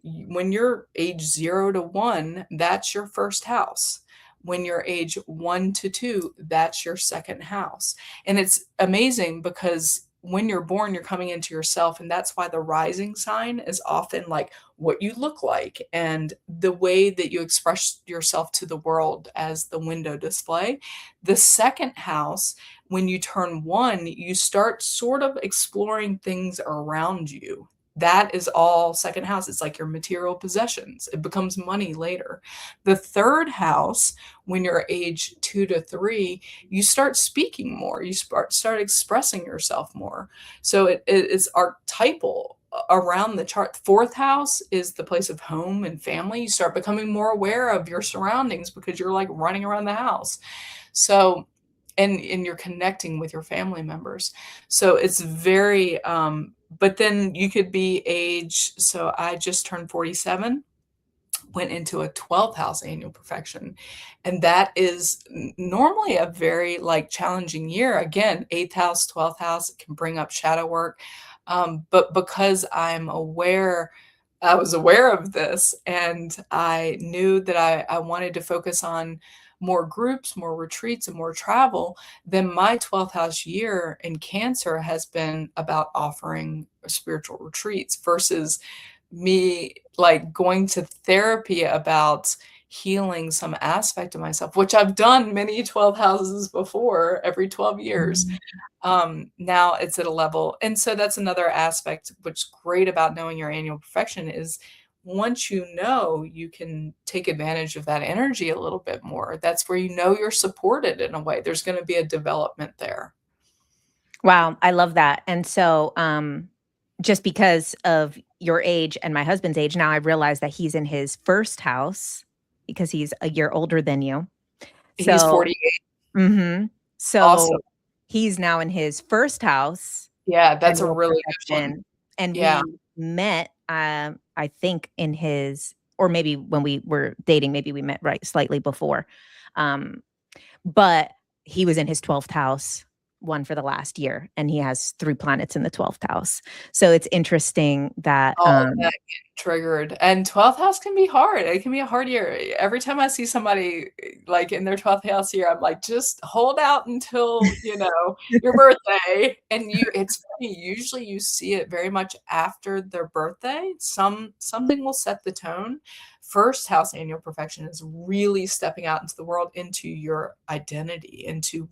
when you're age 0 to 1, that's your first house. When you're age 1 to 2, that's your second house. And it's amazing because when you're born, you're coming into yourself. And that's why the rising sign is often like what you look like and the way that you express yourself to the world as the window display. The second house, when you turn 1, you start sort of exploring things around you. That is all second house. It's like your material possessions. It becomes money later. The third house, when you're age 2 to 3, you start speaking more. You start expressing yourself more. So it is archetypal around the chart. Fourth house is the place of home and family. You start becoming more aware of your surroundings because you're like running around the house. So and you're connecting with your family members. So it's very but then you could be age, so I just turned 47, went into a 12th house annual perfection. And that is normally a very like challenging year. Again, 8th house, 12th house, it can bring up shadow work. But because I was aware of this and I knew that I wanted to focus on more groups, more retreats, and more travel, then my 12th house year in Cancer has been about offering spiritual retreats versus me like going to therapy about healing some aspect of myself, which I've done many 12 houses before every 12 years. Now it's at a level. And so that's another aspect, which is great about knowing your annual perfection is once you know, you can take advantage of that energy a little bit more. That's where you know you're supported in a way. There's going to be a development there. Wow, I love that. And so, just because of your age and my husband's age, now I realize that he's in his first house because he's a year older than you. He's So, 48. mhm. Awesome. So he's now in his first house, Yeah, that's a annual really good one. perfection, and Yeah. we met, I think in his, or maybe when we were dating, maybe we met right slightly before. Um, but he was in his 12th house, one for the last year, and he has 3 planets in the 12th house. So it's interesting that, All of that getting triggered. And 12th house can be hard. It can be a hard year. Every time I see somebody like in their 12th house year, I'm like, just hold out until, your birthday. And it's funny, usually you see it very much after their birthday. Something will set the tone. First house annual perfection is really stepping out into the world, into your identity, into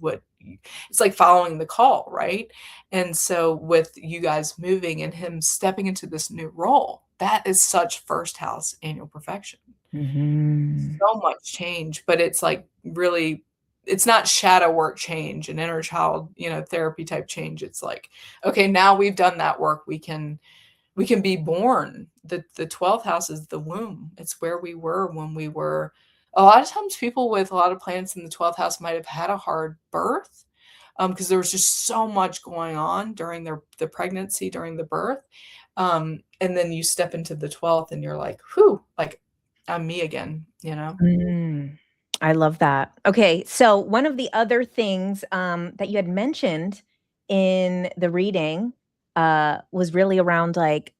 it's like following the call, right? And so with you guys moving and him stepping into this new role, that is such first house annual perfection. Mhm. So much change, but it's like really, it's not shadow work change and inner child, therapy type change. It's like, okay, now we've done that work. We can be born. The 12th house is the womb. It's where we were when we were. A lot of times people with a lot of planets in the 12th house might have had a hard birth because there was just so much going on during the pregnancy, during the birth. And then you step into the 12th and you're like, whew, like I'm me again. Mm, I love that. Okay, so one of the other things, that you had mentioned in the reading, was really around, like,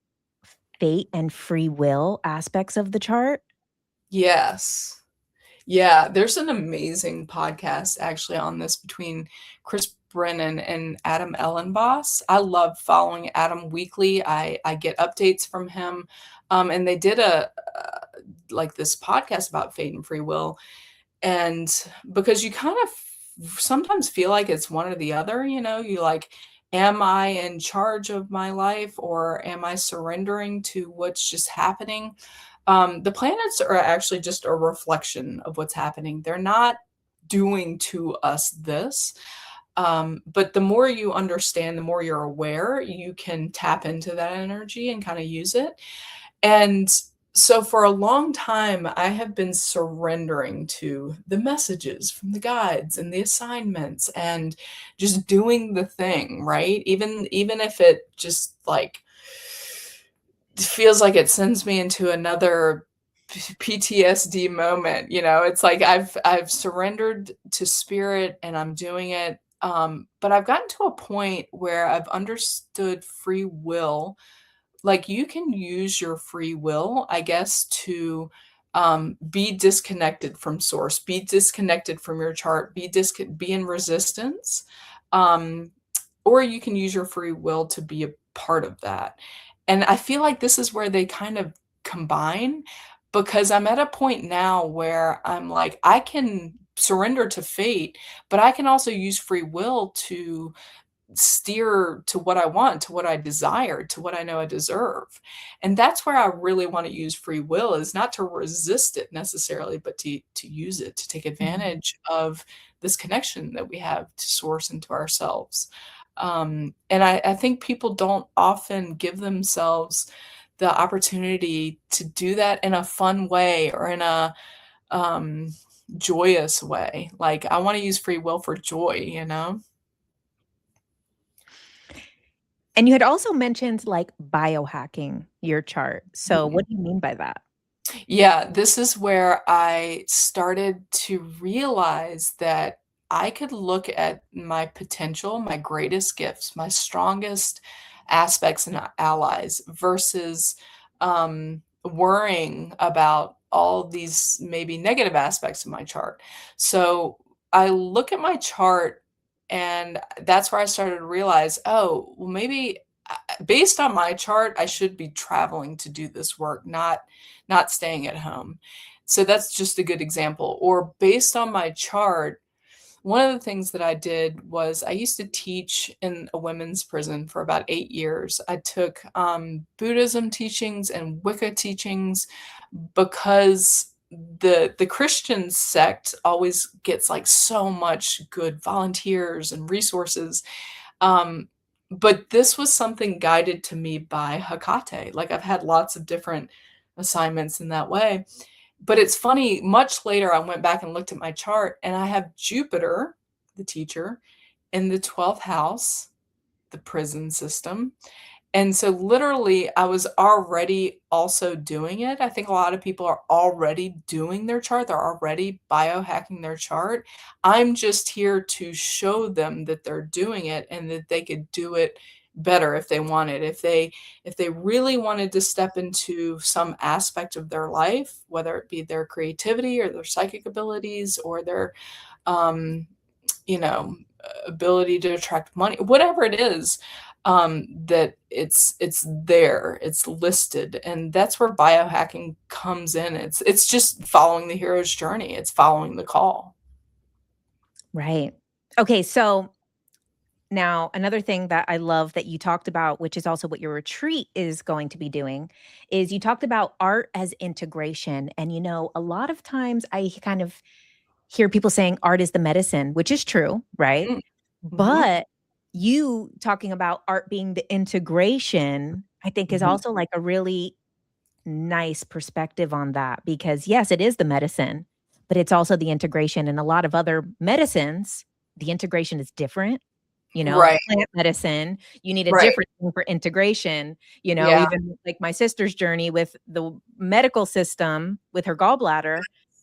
fate and free will aspects of the chart. Yes. Yeah, there's an amazing podcast actually on this between Chris Brennan and Adam Ellenboss. I love following Adam weekly. I get updates from him, and they did a like this podcast about fate and free will, and because you kind of sometimes feel like it's one or the other. You like, am I in charge of my life or am I surrendering to what's just happening? The planets are actually just a reflection of what's happening. They're not doing to us this. But the more you understand, the more you're aware, you can tap into that energy and kind of use it. And so for a long time, I have been surrendering to the messages from the guides and the assignments and just doing the thing, right? Even if it just like feels like it sends me into another PTSD moment. It's like I've surrendered to spirit and I'm doing it. But I've gotten to a point where I've understood free will like you can use your free will, I guess, to be disconnected from source, be disconnected from your chart, be in resistance, um, or you can use your free will to be a part of that. And I feel like this is where they kind of combine, because I'm at a point now where I'm like, I can surrender to fate, but I can also use free will to steer to what I want, to what I desire, to what I know I deserve. And that's where I really want to use free will, is not to resist it necessarily, but to use it, to take Mhm. advantage of this connection that we have to source and to ourselves. And I think people don't often give themselves the opportunity to do that in a fun way or in a um, joyous way. Like, I want to use free will for joy, you know? And you had also mentioned, like, biohacking your chart. So what do you mean by that? Yeah, this is where I started to realize that I could look at my potential, my greatest gifts, my strongest aspects and allies versus worrying about all these maybe negative aspects of my chart. So I look at my chart, and that's where I started to realize, oh, well, maybe based on my chart, I should be traveling to do this work, not staying at home. So that's just a good example. Or based on my chart, one of the things that I did was I used to teach in a women's prison for about 8 years. I took Buddhism teachings and Wicca teachings because the Christian sect always gets like so much good volunteers and resources. Um, but this was something guided to me by Hecate. Like, I've had lots of different assignments in that way. But it's funny, much later, I went back and looked at my chart, and I have Jupiter, the teacher, in the 12th house, the prison system. And so literally, I was already also doing it. I think a lot of people are already doing their chart. They're already biohacking their chart. I'm just here to show them that they're doing it and that they could do it better if they wanted. If they really wanted to step into some aspect of their life, whether it be their creativity or their psychic abilities or their um, you know, ability to attract money, whatever it is, that it's there, it's listed, and that's where biohacking comes in. It's just following the hero's journey. It's following the call. Right. Okay, so now another thing that I love that you talked about, which is also what your retreat is going to be doing, is you talked about art as integration. And, a lot of times I kind of hear people saying art is the medicine, which is true, right? Mm, mhm. But you talking about art being the integration, I think is Mhm. also like a really nice perspective on that because yes, it is the medicine, but it's also the integration. And a lot of other medicines, the integration is different. Right, Plant medicine, you need a right. different thing for integration, Yeah. even like my sister's journey with the medical system with her gallbladder,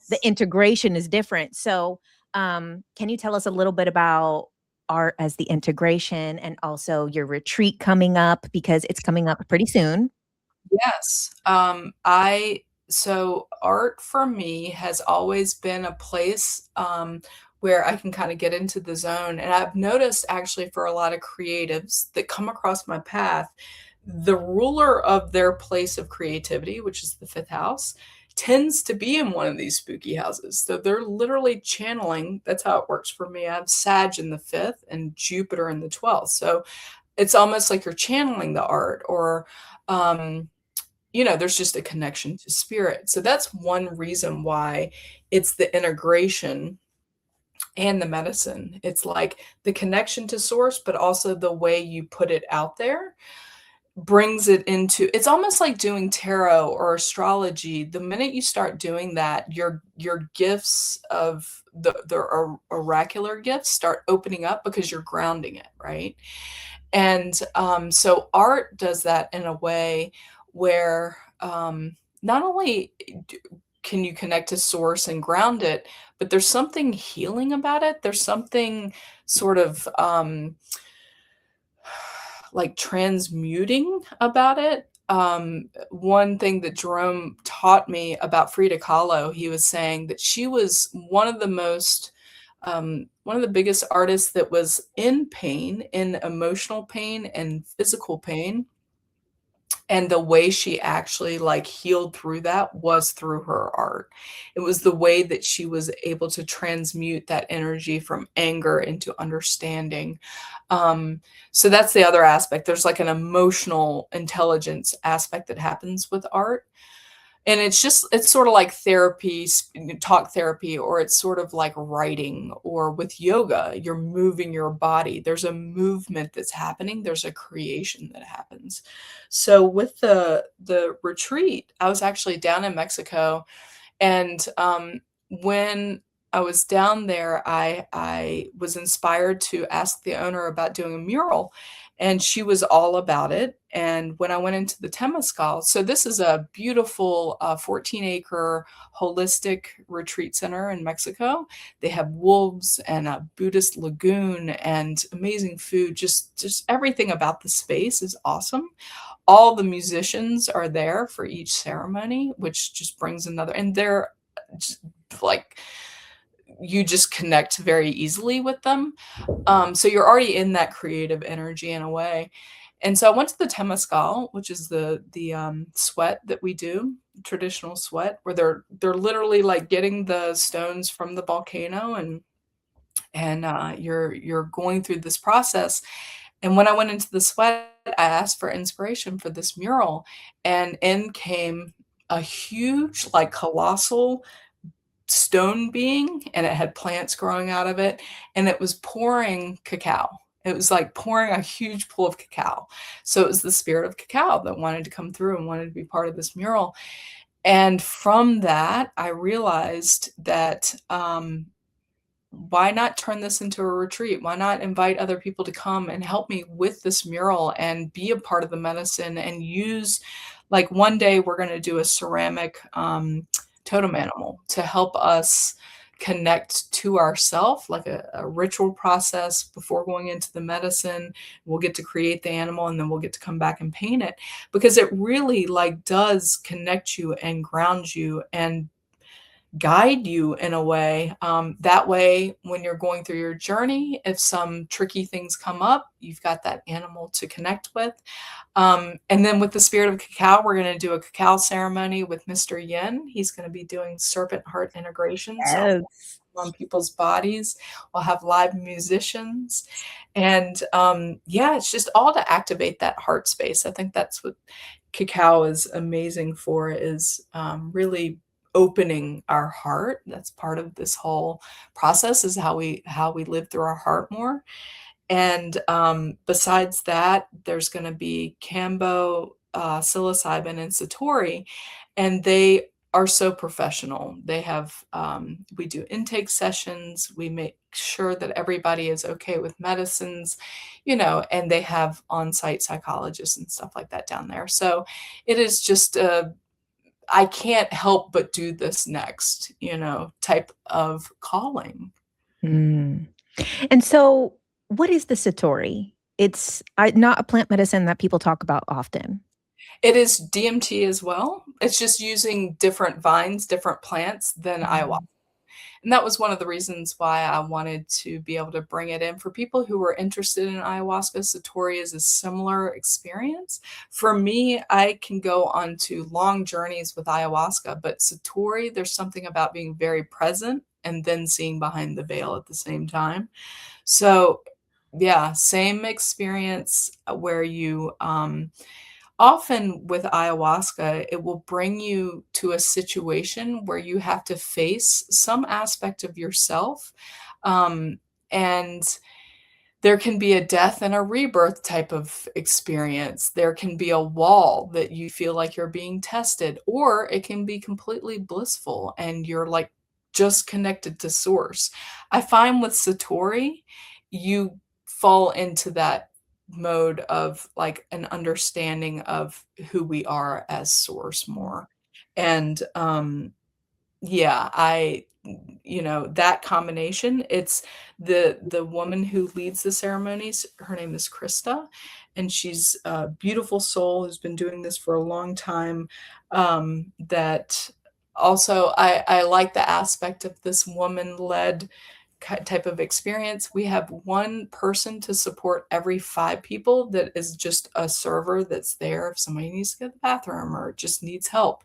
the integration is different. So, can you tell us a little bit about art as the integration and also your retreat coming up because it's coming up pretty soon? Yes. I so art for me has always been a place where I can kind of get into the zone. And I've noticed actually for a lot of creatives that come across my path, the ruler of their place of creativity, which is the fifth house, tends to be in one of these spooky houses. So they're literally channeling. That's how it works for me. I have Sag in the fifth and Jupiter in the 12th. So it's almost like you're channeling the art, or um there's just a connection to spirit. So that's one reason why it's the integration and the medicine. It's like the connection to source, but also the way you put it out there brings it into, it's almost like doing tarot or astrology. The minute you start doing that, your gifts of the oracular gifts start opening up because you're grounding it, right? And so art does that in a way where not only can you connect to source and ground it, but there's something healing about it. There's something sort of like transmuting about it. one thing that Jerome taught me about Frida Kahlo, he was saying that she was one of the biggest artists that was in pain, in emotional pain and physical pain. And the way she actually like healed through that was through her art. It was the way that she was able to transmute that energy from anger into understanding. So that's the other aspect. There's like an emotional intelligence aspect that happens with art. And it's sort of like therapy, talk therapy, or it's sort of like writing, or with yoga, you're moving your body. There's a movement that's happening. There's a creation that happens. So with the retreat, I was actually down in Mexico, and when I was down there, I was inspired to ask the owner about doing a mural, and she was all about it. And when I went into the Temescal, so this is a beautiful 14-acre holistic retreat center in Mexico. They have wolves and a Buddhist lagoon and amazing food. Just everything about the space is awesome. All the musicians are there for each ceremony, which just brings another, and they're just like, you just connect very easily with them. So you're already in that creative energy in a way. And so I went to the Temescal, which is the sweat that we do, traditional sweat, where they're literally like getting the stones from the volcano, and you're going through this process. And when I went into the sweat, I asked for inspiration for this mural, and in came a huge, like colossal stone being, and it had plants growing out of it, and it was pouring cacao. It was like pouring a huge pool of cacao. So it was the spirit of cacao that wanted to come through and wanted to be part of this mural. And from that, I realized that why not turn this into a retreat? Why not invite other people to come and help me with this mural and be a part of the medicine, and use, like, one day we're going to do a ceramic totem animal to help us connect to ourself, like a ritual process before going into the medicine. We'll get to create the animal, and then we'll get to come back and paint it, because it really like does connect you and ground you and guide you in a way. That way, when you're going through your journey, if some tricky things come up, you've got that animal to connect with. And then with the spirit of cacao, we're going to do a cacao ceremony with Mr. Yin. He's going to be doing serpent heart integration. So Yes. on people's bodies, we'll have live musicians. And yeah, it's just all to activate that heart space. I think that's what cacao is amazing for, is really opening our heart. That's part of this whole process, is how we live through our heart more. And besides that, there's going to be Kambo, psilocybin, and Satori, and they are so professional. They have we do intake sessions. We make sure that everybody is okay with medicines, and they have on-site psychologists and stuff like that down there. So it is just I can't help but do this next, type of calling. Mm. And so, what is the Satori? It's not a plant medicine that people talk about often. It is DMT as well. It's just using different vines, different plants than ayahuasca. Mm. And that was one of the reasons why I wanted to be able to bring it in. For people who were interested in ayahuasca, Satori is a similar experience. For me, I can go on to long journeys with ayahuasca, but Satori, there's something about being very present and then seeing behind the veil at the same time. So, yeah, same experience where you often with ayahuasca, it will bring you to a situation where you have to face some aspect of yourself. Um, and there can be a death and a rebirth type of experience. There can be a wall that you feel like you're being tested, or it can be completely blissful and you're like just connected to source. I find with Satori, you fall into that mode of like an understanding of who we are as source more. And yeah, that combination, it's the woman who leads the ceremonies, her name is Krista, and she's a beautiful soul who's been doing this for a long time. That also I like the aspect of this woman-led type of experience. We have one person to support every 5 people that is just a server that's there if somebody needs to go to the bathroom or just needs help.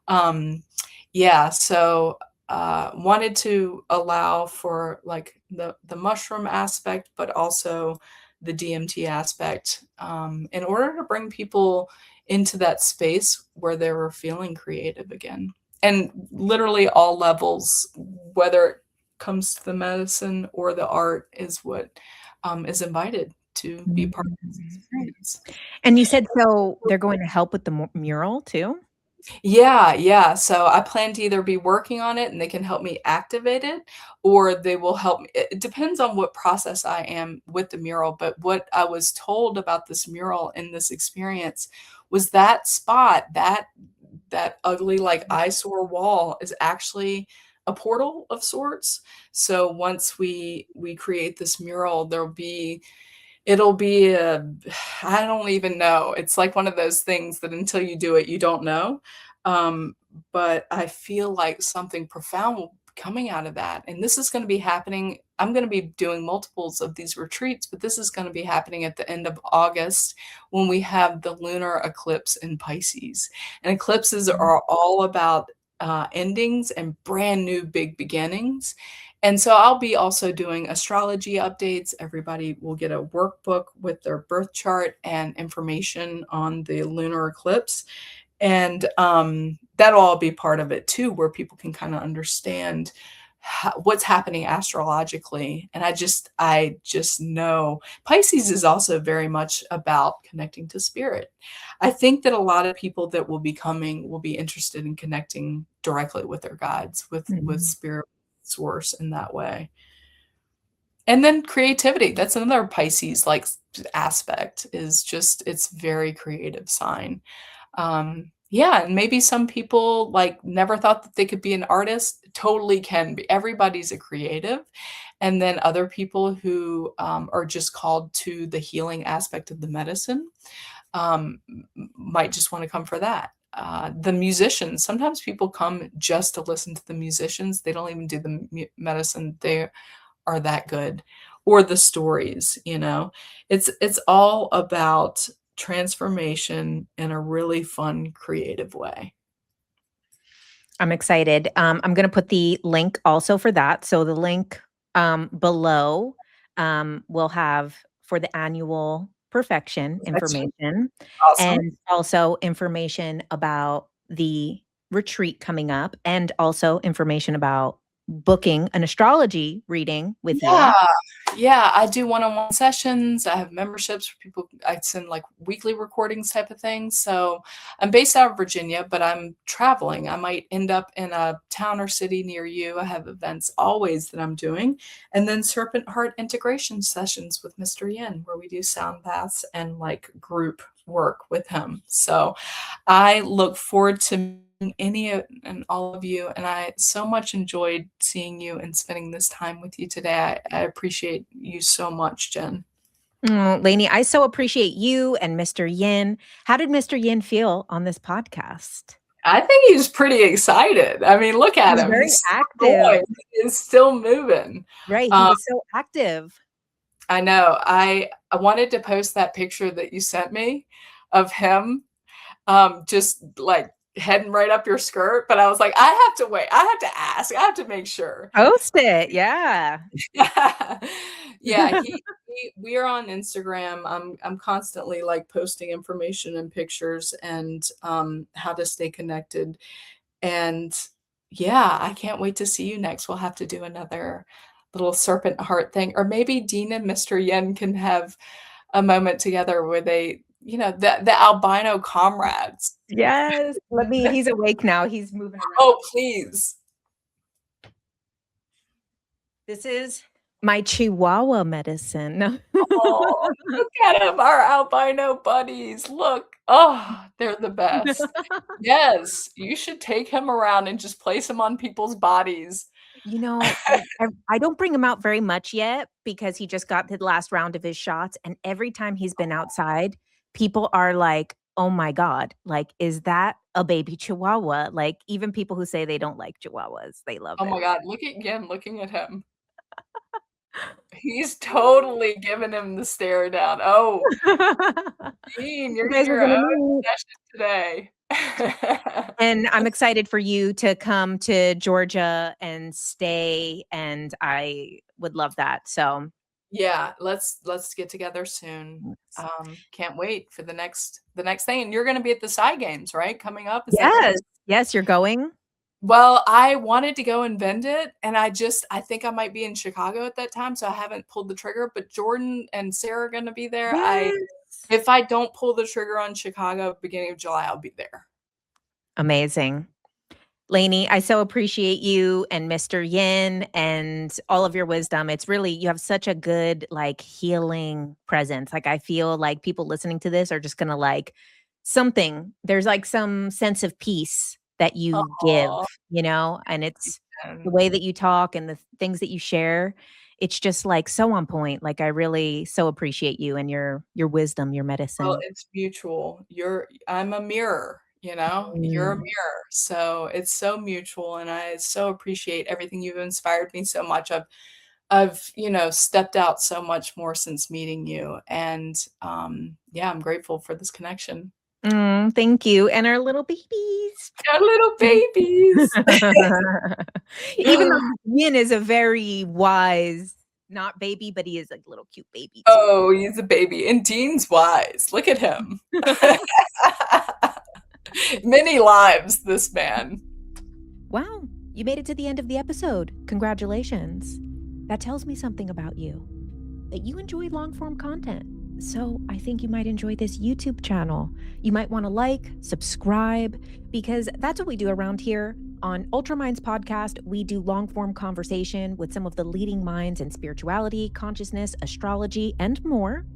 Um, yeah, so wanted to allow for like the mushroom aspect, but also the DMT aspect, in order to bring people into that space where they were feeling creative again. And literally all levels, whether it comes to the medicine or the art, is what is invited to be part of this Mhm. experience. And you said so they're going to help with the mural too? Yeah, yeah. So I plan to either be working on it and they can help me activate it, or they will help me. It depends on what process I am with the mural. But what I was told about this mural in this experience was that spot, that ugly like eyesore wall is actually a portal of sorts. So once we create this mural, it'll be a I don't even know. It's like one of those things that until you do it, you don't know. But I feel like something profound will be coming out of that. And this is going to be happening. I'm going to be doing multiples of these retreats, but this is going to be happening at the end of August when we have the lunar eclipse in Pisces. And eclipses are all about endings and brand new big beginnings. And so I'll be also doing astrology updates. Everybody will get a workbook with their birth chart and information on the lunar eclipse. And that'll all be part of it too, where people can kind of understand what's happening astrologically. And I just know Pisces is also very much about connecting to spirit. I think that a lot of people that will be coming will be interested in connecting directly with their guides, with Mhm. spirit source in that way. And then creativity, that's another Pisces like aspect, is just it's very creative sign. Yeah, and maybe some people like never thought that they could be an artist, totally can be. Everybody's a creative. And then other people who are just called to the healing aspect of the medicine, might just want to come for that. The musicians, sometimes people come just to listen to the musicians. They don't even do the medicine. They are that good. Or the stories, it's all about transformation in a really fun, creative way. I'm excited. I'm going to put the link also for that. So the link below will have for the annual perfection Perfection. information Awesome. and also information about the retreat coming up and also information about booking an astrology reading with Yeah. you. Yeah, I do one-on-one sessions. I have memberships for people. I send like weekly recordings type of thing. So I'm based out of Virginia, but I'm traveling. I might end up in a town or city near you. I have events always that I'm doing. And then Serpent Heart integration sessions with Mr. Yin, where we do sound baths and like group work with him. So I look forward to meeting and all of you, and I so much enjoyed seeing you and spending this time with you today. I appreciate you so much, Jen. Lainey, I so appreciate you and Mr. Yin. How did Mr. Yin feel on this podcast? I think he's pretty excited. I mean, look He at was him. very He's still active. going. He is still moving. Right, he Um, was so active. I know. I wanted to post that picture that you sent me of him, just like heading right up your skirt, but I was like, I have to wait. I have to ask. I have to make sure. Post it, yeah. Yeah, we are on Instagram. I'm constantly like posting information and pictures and how to stay connected. And yeah, I can't wait to see you next. We'll have to do another little serpent heart thing. Or maybe Dean and Mr. Yen can have a moment together where they, the albino comrades. Yes, he's awake now, he's moving around. Oh, please. This is My Chihuahua medicine. No. Oh, look at him, our albino buddies. Look. Oh, they're the best. Yes, you should take him around and just place him on people's bodies. You know, I don't bring him out very much yet because he just got the last round of his shots, and every time he's been outside, people are like, "Oh my god, like, is that a baby Chihuahua?" Like, even people who say they don't like Chihuahuas, they love Oh it. my god, look at Yen looking at him. He's totally giving him the stare down. "Oh, Dean, You you're getting guys are your gonna own meet. session today." And I'm excited for you to come to Georgia and stay, and I would love that, so Yeah, let's get together soon. Can't wait for the next thing, and you're gonna be at the Psy Games, right, coming up, is that right? Yes. Yes, you're going? Well, I wanted to go and vend it, and I think I might be in Chicago at that time, so I haven't pulled the trigger, but Jordan and Sarah are gonna be there. I Yes. If I don't pull the trigger on Chicago beginning of July, I'll be there. Amazing. Lainey, I so appreciate you and Mr. Yin and all of your wisdom. It's really, you have such a good, like, healing presence. Like, I feel like people listening to this are just gonna like there's like some sense of peace that you give, Aw, and it's the and way that you talk and the things that you share. It's just like so on point. Like, I really so appreciate you and your wisdom, your well, medicine. it's mutual. I'm a mirror, you're a Mm. mirror, so it's so mutual, and I so appreciate everything. You've inspired me so much. I've stepped out so much more since meeting you, and, yeah, I'm grateful for this connection. Thank you. And our little babies. Our little babies. Even though Yin is a very wise, not baby, but he is a little cute baby too. Oh, he's a baby, and Dean's wise. Look at him. Many lives, this man. Wow, you made it to the end of the episode. Congratulations. That tells me something about you, that you enjoy long form content. So I think you might enjoy this YouTube channel. You might want to like, subscribe, because that's what we do around here. On Ultraminds podcast, we do long form conversation with some of the leading minds in spirituality, consciousness, astrology, and more.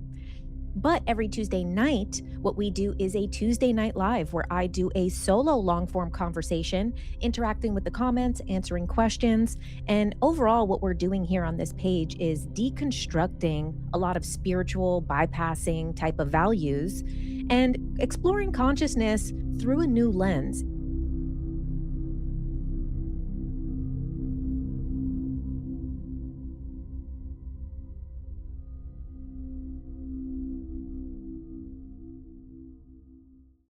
But every Tuesday night, what we do is a Tuesday night live where I do a solo long form conversation, interacting with the comments, answering questions. And overall, what we're doing here on this page is deconstructing a lot of spiritual bypassing type of values and exploring consciousness through a new lens